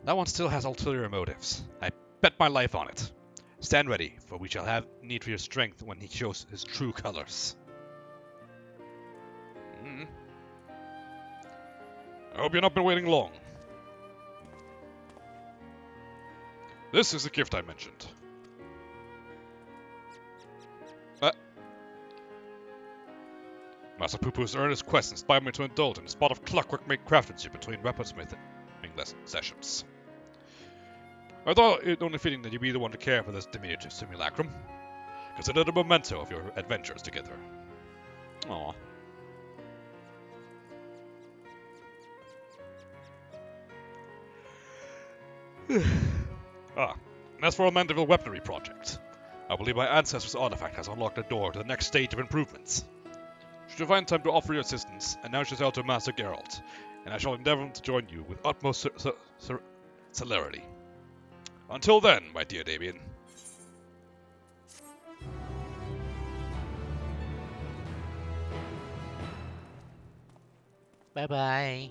That one still has ulterior motives. I bet my life on it. Stand ready, for we shall have need for your strength when he shows his true colors. I hope you've not been waiting long. This is the gift I mentioned. Masapupu's earnest quest inspired me to indulge in a spot of clockwork-made craftsmanship between weaponsmithing sessions. I thought it only fitting that you be the one to care for this diminutive simulacrum. Consider it a memento of your adventures together. Aww. And as for our Manderville weaponry project, I believe my ancestor's artifact has unlocked the door to the next stage of improvements. Should you find time to offer your assistance, announce yourself to Master Geralt, and I shall endeavor to join you with utmost celerity. Until then, my dear Damien. Bye-bye.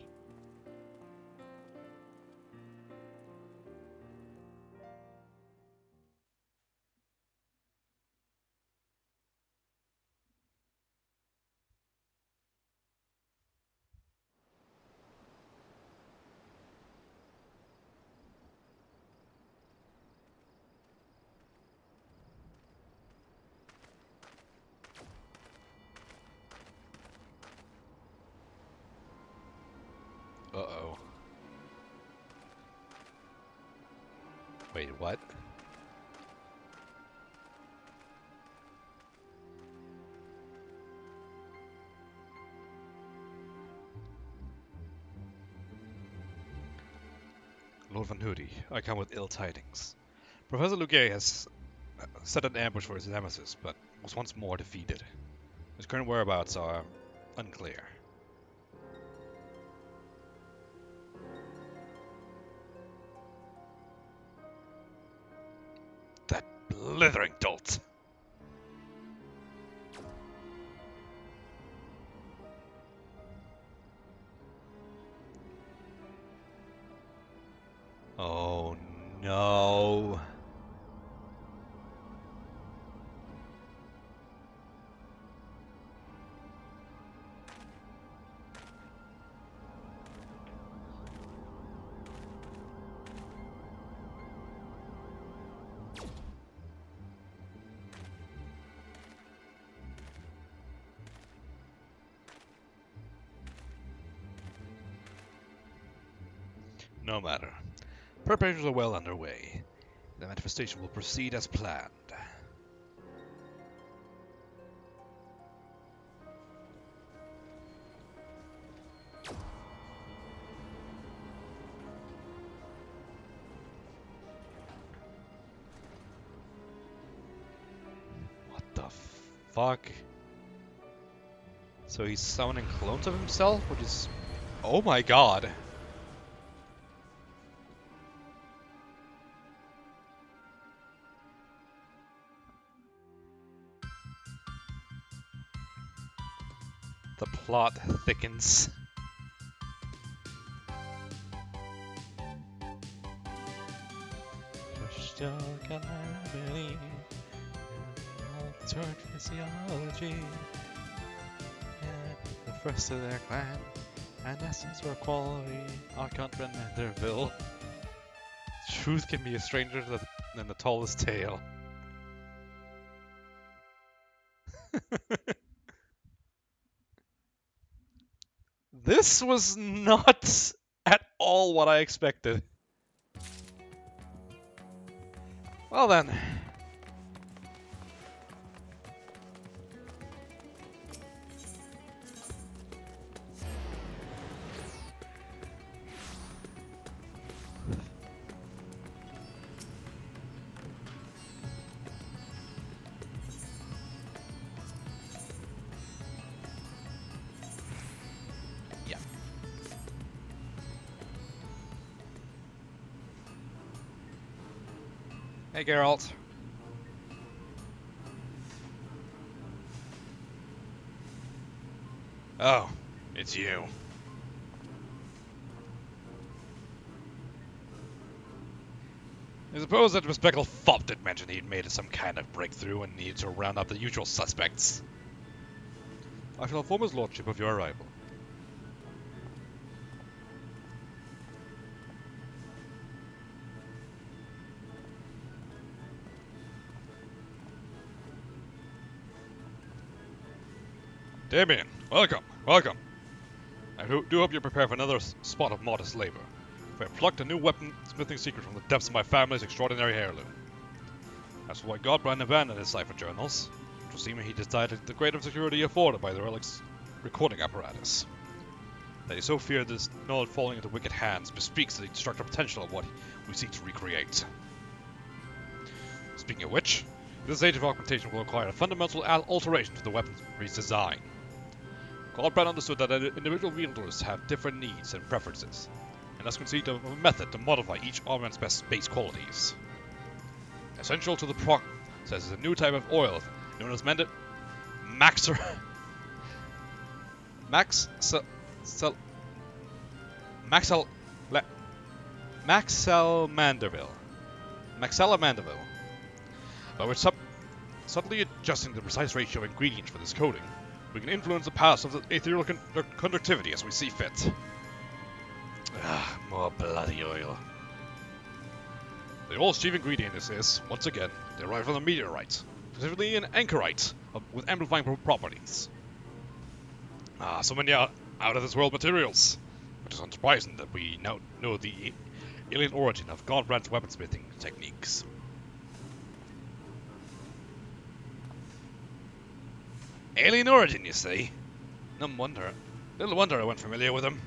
Uh-oh. Wait, what? Lord Van Hoody, I come with ill tidings. Professor Luguet has set an ambush for his nemesis, but was once more defeated. His current whereabouts are unclear. That blithering dolt! Oh no. No matter. Preparations are well underway. The manifestation will proceed as planned. What the fuck? So he's summoning clones of himself, which is... Oh my god! The plot thickens. Just your calamity, altered physiology, and the first of their clan, and essence or quality, are contra Manderville. Truth can be a stranger than the tallest tale. This was not at all what I expected. Well then. Hey, Geralt. Oh, it's you. I suppose that respectable fop did mention he'd made some kind of breakthrough and needed to round up the usual suspects. I shall inform his lordship of your arrival. Damien, welcome, welcome. I do hope you're prepared for another spot of modest labor. For I plucked a new weapon-smithing secret from the depths of my family's extraordinary heirloom. As for why Godbrand abandoned his cipher journals, it would seem he decided the greater security afforded by the relic's recording apparatus. That he so feared this knowledge falling into wicked hands bespeaks the destructive potential of what we seek to recreate. Speaking of which, this age of augmentation will require a fundamental alteration to the weaponry's design. Godbrand understood that individual wielders have different needs and preferences, and thus conceived of a method to modify each armament's base qualities. Essential to the process is a new type of oil known as Maxal Manderville. Maxella Manderville. By which subtly adjusting the precise ratio of ingredients for this coating, we can influence the paths of the ethereal conductivity as we see fit. Ah, more bloody oil. The oil's chief ingredient is, once again, derived from the meteorite, specifically an anchorite with amplifying properties. Ah, so many out-of-this-world materials, which is unsurprising that we now know the alien origin of Godbrand's weaponsmithing techniques. Alien origin, you see? Little wonder I went familiar with him.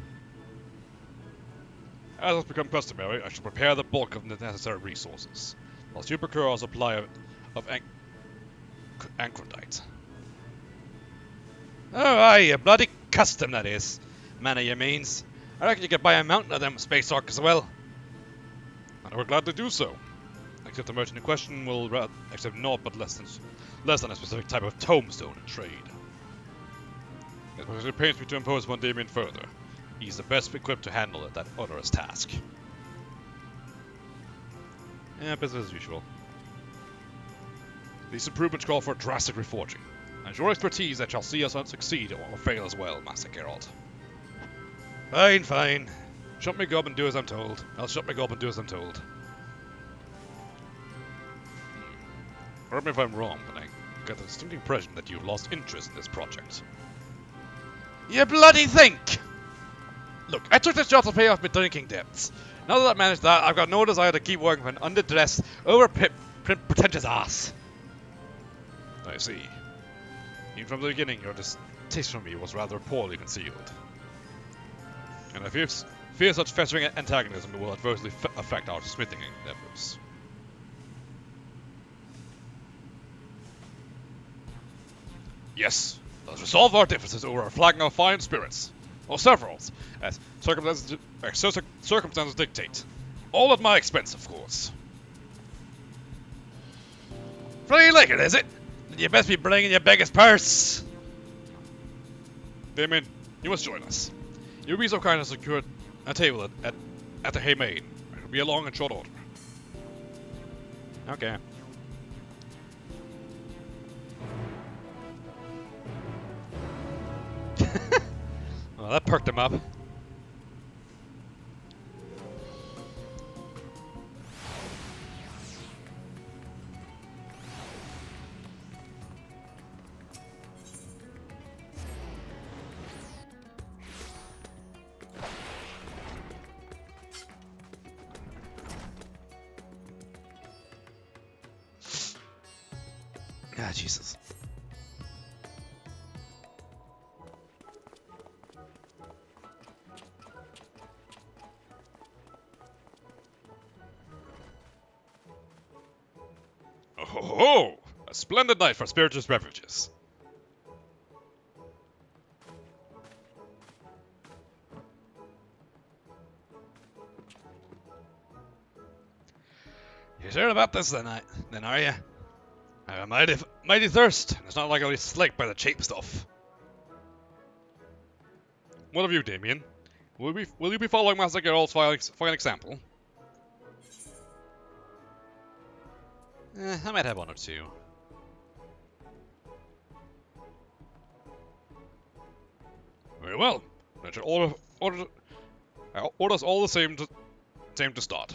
As has become customary, I shall prepare the bulk of the necessary resources, whilst you procure a supply of anchorite. Oh, aye, a bloody custom, that is. Man of your means. I reckon you could buy a mountain of them space orcs as well. And I would gladly do so. Except the merchant in question will accept naught but less than a specific type of tombstone in trade. It particularly pains me to impose upon Damien further. He's the best equipped to handle that onerous task. Yeah, business as usual. These improvements call for drastic reforging, and your expertise that shall see us succeed or fail as well, Master Geralt. Fine, fine. Shut me gob and do as I'm told. I'll shut me gob and do as I'm told. Correct me if I'm wrong, but I get the distinct impression that you've lost interest in this project. You bloody think! Look, I took this job to pay off my drinking debts. Now that I've managed that, I've got no desire to keep working for an underdressed, pretentious ass. I see. Even from the beginning, your distaste for me was rather poorly concealed. And I fear such festering antagonism will adversely affect our smithing endeavors. Yes, let's resolve our differences over a flagon of fine spirits, or several, as circumstances dictate. All at my expense, of course. Free liquor, is it? Then you best be bringing your biggest purse. Damien, you must join us. You'll be so kind as to secure a table at the Haymain. It'll be along in short order. Okay. Well, that perked him up. Ah, Jesus. Oh ho ho! A splendid night for spirituous beverages. You sure about this then, are you? I have a mighty thirst. It's not like I'll be slaked by the cheap stuff. What of you, Damien? Will you be following Master Geralt's fine example? I might have one or two. Very well. Then should orders all the same to start.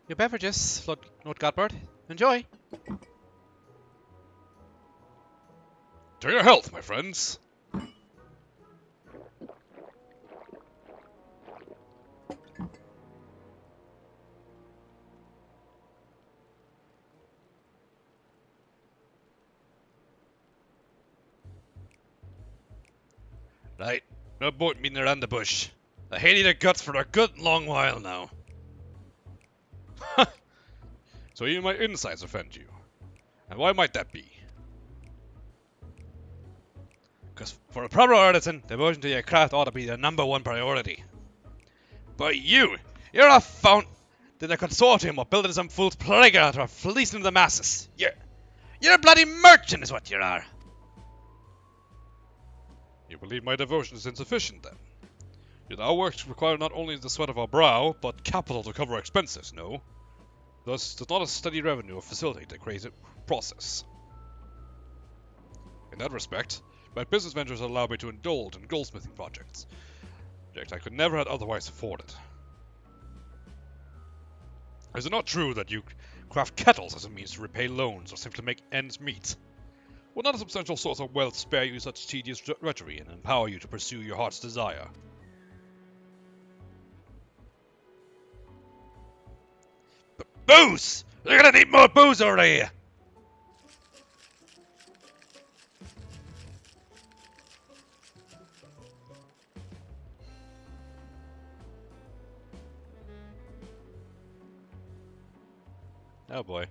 Your beverages, Lord Godbard. Enjoy. To your health, my friends. Right, no point beating around the bush. I hated their guts for a good long while now. So even my insides offend you. And why might that be? Because for a proper artisan, devotion to your craft ought to be the #1 priority. But you're a fountain in a consortium of building some fool's playground or fleecing the masses. You're a bloody merchant is what you are. You believe my devotion is insufficient then? Yet our works require not only the sweat of our brow, but capital to cover expenses, no? Thus, does not a steady revenue facilitate the creative process. In that respect, my business ventures allow me to indulge in goldsmithing projects I could never have otherwise afforded. Is it not true that you craft kettles as a means to repay loans or simply make ends meet? Will not a substantial source of wealth spare you such tedious drudgery and empower you to pursue your heart's desire? But booze! You're gonna need more booze over here! Oh boy.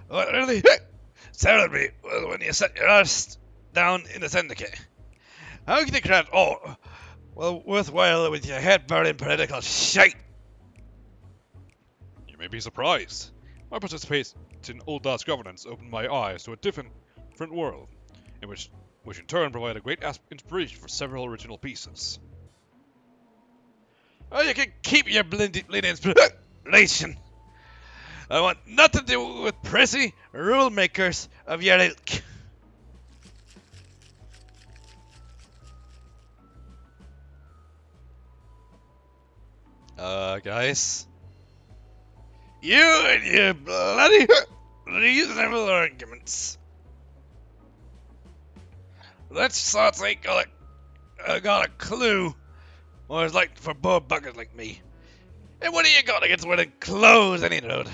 What really startled me was when you set your ass down in the syndicate. How can you craft worthwhile with your head burning political shite? You may be surprised. My participation in Old Dutch governance opened my eyes to a different world, in which in turn provided great inspiration for several original pieces. Oh, you can keep your bleeding inspiration. I want nothing to do with prissy rule makers of your ilk. Guys. You and your bloody reasonable arguments. That sorts ain't got a clue what it's like for poor buggers like me. And what do you got against wearing clothes any road?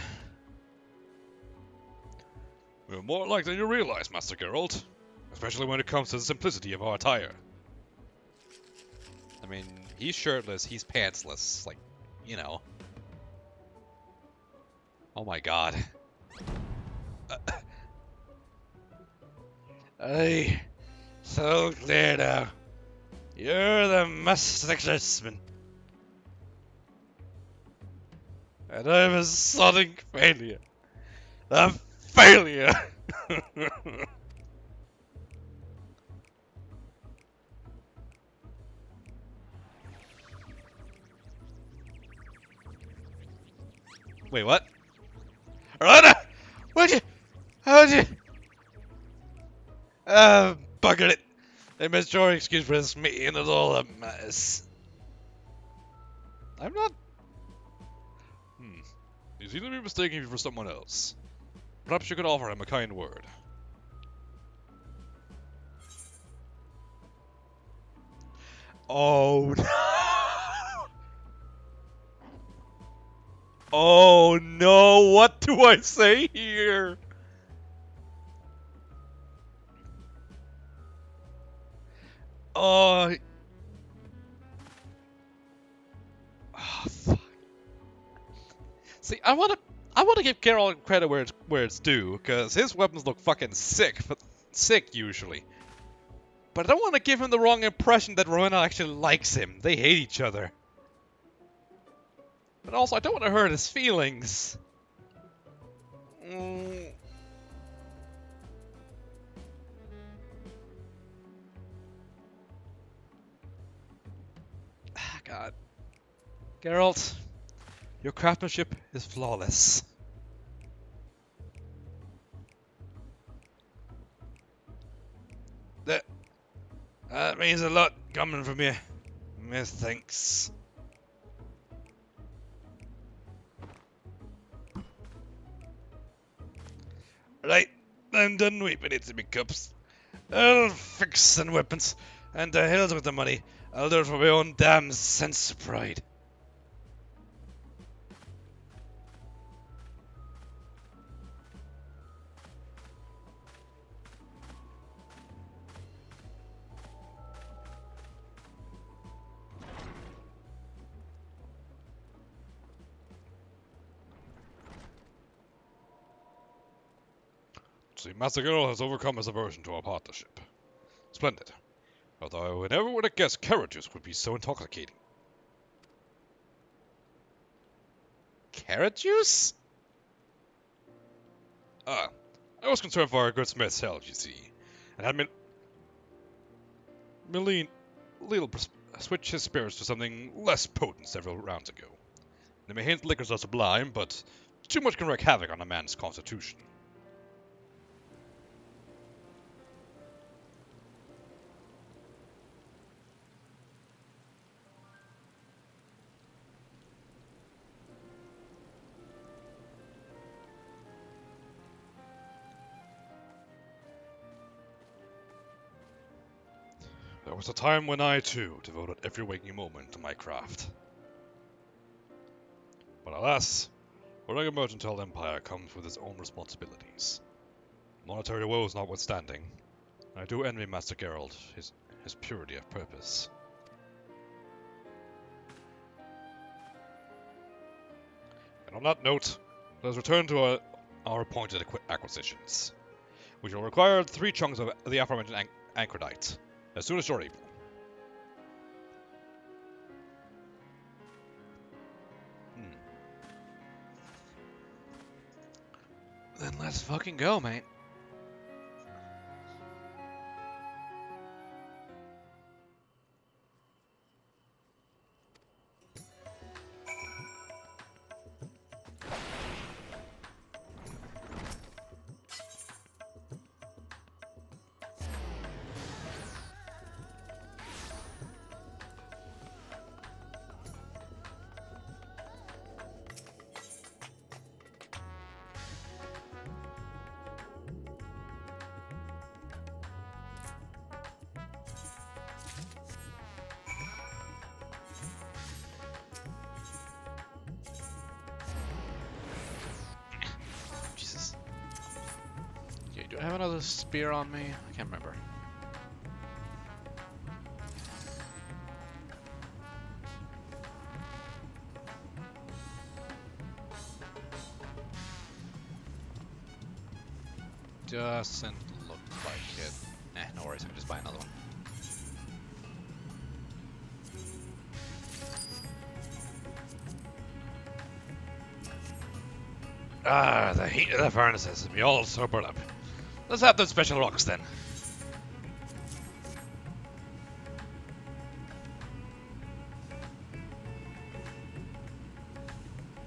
We're more alike than you realize, Master Geralt. Especially when it comes to the simplicity of our attire. I mean, he's shirtless, he's pantsless. Like, you know. Oh my god. Aye, so clear now. You're the Master Craftsman. And I'm a sonic failure. A failure! Wait, what? Rana! How'd you? Buggered it. I missed your excuse for this meeting. It's all a mess. I'm not. You seem to be mistaking me for someone else. Perhaps you could offer him a kind word. Oh no! Oh no! What do I say here? Oh. Oh fuck. See, I want to. I want to give Geralt credit where it's due, because his weapons look fucking sick usually. But I don't want to give him the wrong impression that Rowena actually likes him. They hate each other. But also, I don't want to hurt his feelings. God. Geralt, your craftsmanship is flawless. That means a lot coming from you. Thanks. Right, I'm done weeping into me cups. I'll fix some weapons, and the hell's with the money. I'll do it for my own damn sense of pride. See, Master Girl has overcome his aversion to our partnership. Splendid. Although I never would have guessed carrot juice would be so intoxicating. Carrot juice? Ah, I was concerned for our good smith's health, you see, and had Milene switch his spirits to something less potent several rounds ago. They may hint liquors are sublime, but too much can wreak havoc on a man's constitution. There was a time when I, too, devoted every waking moment to my craft. But alas, running a mercantile empire comes with its own responsibilities. Monetary woes notwithstanding, I do envy Master Geralt his purity of purpose. And on that note, let us return to our appointed acquisitions. We shall require 3 chunks of the aforementioned anchorite, as soon as you're able. Then let's fucking go, mate. Jesus. Okay, do I have another spear on me? I can't remember. Doesn't look like it. No worries, I can just buy another one. Ah, the heat of the furnaces has me all sobered up. Let's have those special rocks then.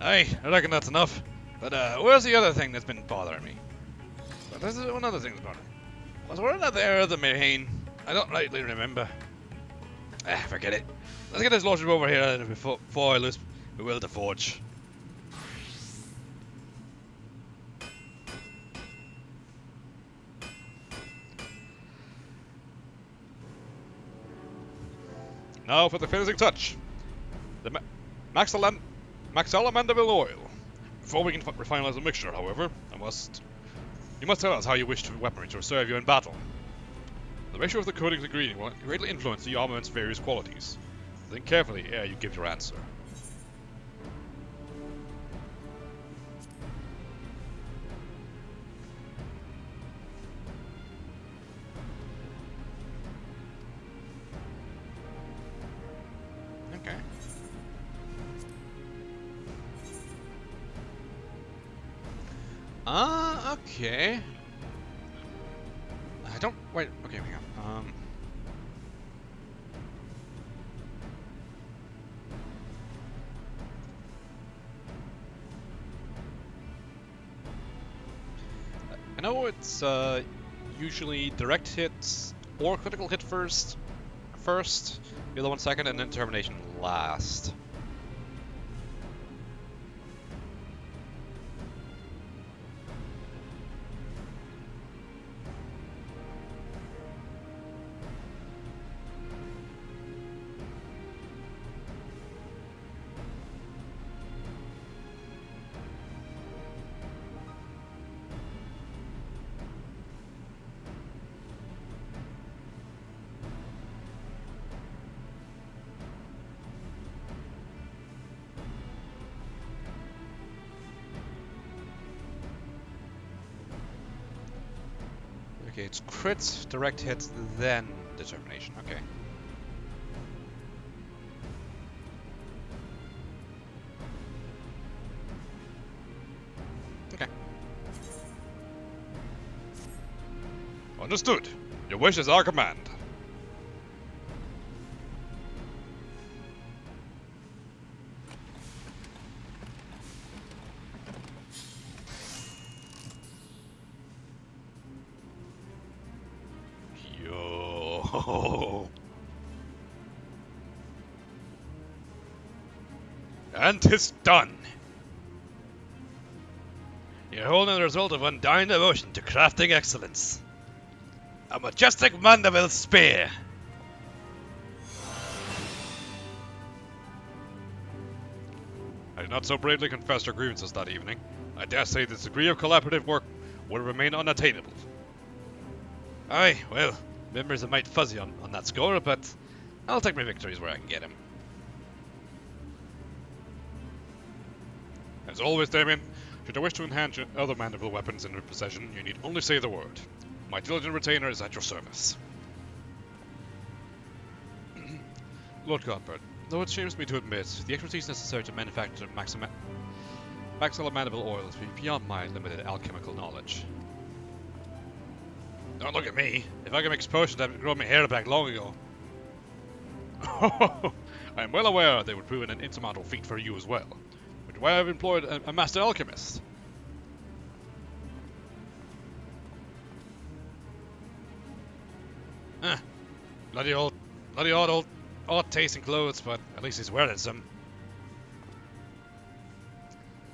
Aye, I reckon that's enough. But where's the other thing that's been bothering me? But this is another thing that's bothering me. Was there another there the Mahane? I don't rightly remember. Forget it. Let's get this lordship over here before I lose my will to forge. Now for the finishing touch. The Maxella Manderville oil. Before we can finalize the mixture, however, you must tell us how you wish the weaponry to serve you in battle. The ratio of the coating's ingredient will greatly influence the armament's various qualities. Think carefully ere you give your answer. Okay. I don't... Wait, okay, hang on. I know it's usually direct hits or critical hit first, the other one second, and then termination last. Okay, it's crits, direct hits, then determination. Okay. Okay. Understood. Your wish is our command. Yo. And 'tis done. You're holding the result of undying devotion to crafting excellence. A majestic Manderville spear. I did not so bravely confess our grievances that evening. I dare say this degree of collaborative work would remain unattainable. Aye, well, memories are might fuzzy on that score, but I'll take my victories where I can get them. As always, Damien, should you wish to enhance your other Manderville weapons in your possession, you need only say the word. My diligent retainer is at your service. Lord Godbert, though it shames me to admit, the expertise necessary to manufacture maxilla Manderville oil is beyond my limited alchemical knowledge. Don't look at me. If I can make potions, I'd have grown my hair back long ago. I am well aware they would prove an insurmountable feat for you as well. Which is why I've employed a master alchemist. Bloody odd taste in clothes, but at least he's wearing some.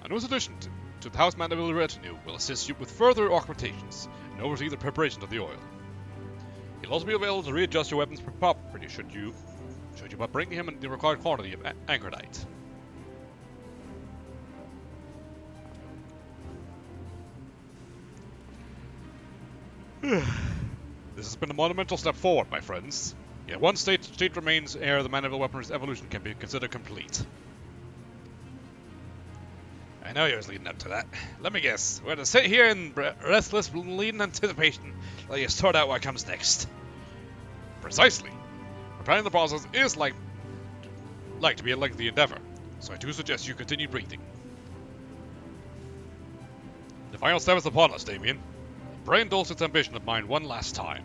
A newest addition to the House Manderville retinue will assist you with further augmentations and oversee the preparation of the oil. He'll also be available to readjust your weapons property should you but bring him the required quantity of anchorite. This has been a monumental step forward, my friends. Yet one state remains ere the Manderville weapon's evolution can be considered complete. I know yours leading up to that. Let me guess. We're to sit here in restless, bleeding anticipation while you sort out what comes next. Precisely. Preparing the process is like to be a lengthy endeavor, so I do suggest you continue breathing. The final step is upon us, Damien. Pray indulge its ambition of mine one last time.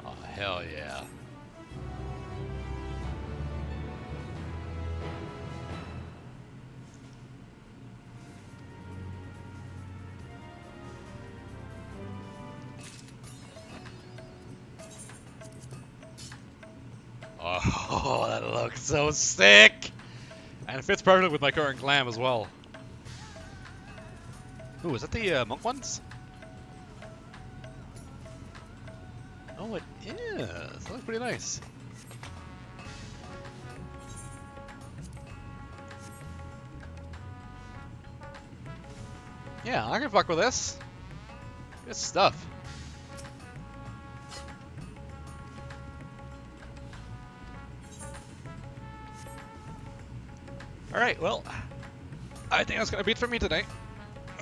Oh, hell yeah. Oh, that looks so sick! And it fits perfectly with my current glam as well. Ooh, is that the monk ones? Oh, it is. That looks pretty nice. Yeah, I can fuck with this. Good stuff. Alright, well, I think that's going to be it for me today.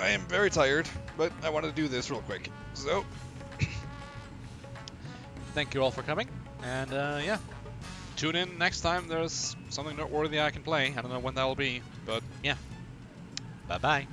I am very tired, but I wanted to do this real quick. So, thank you all for coming, and yeah, tune in next time there's something noteworthy I can play. I don't know when that'll be, but yeah. Bye-bye.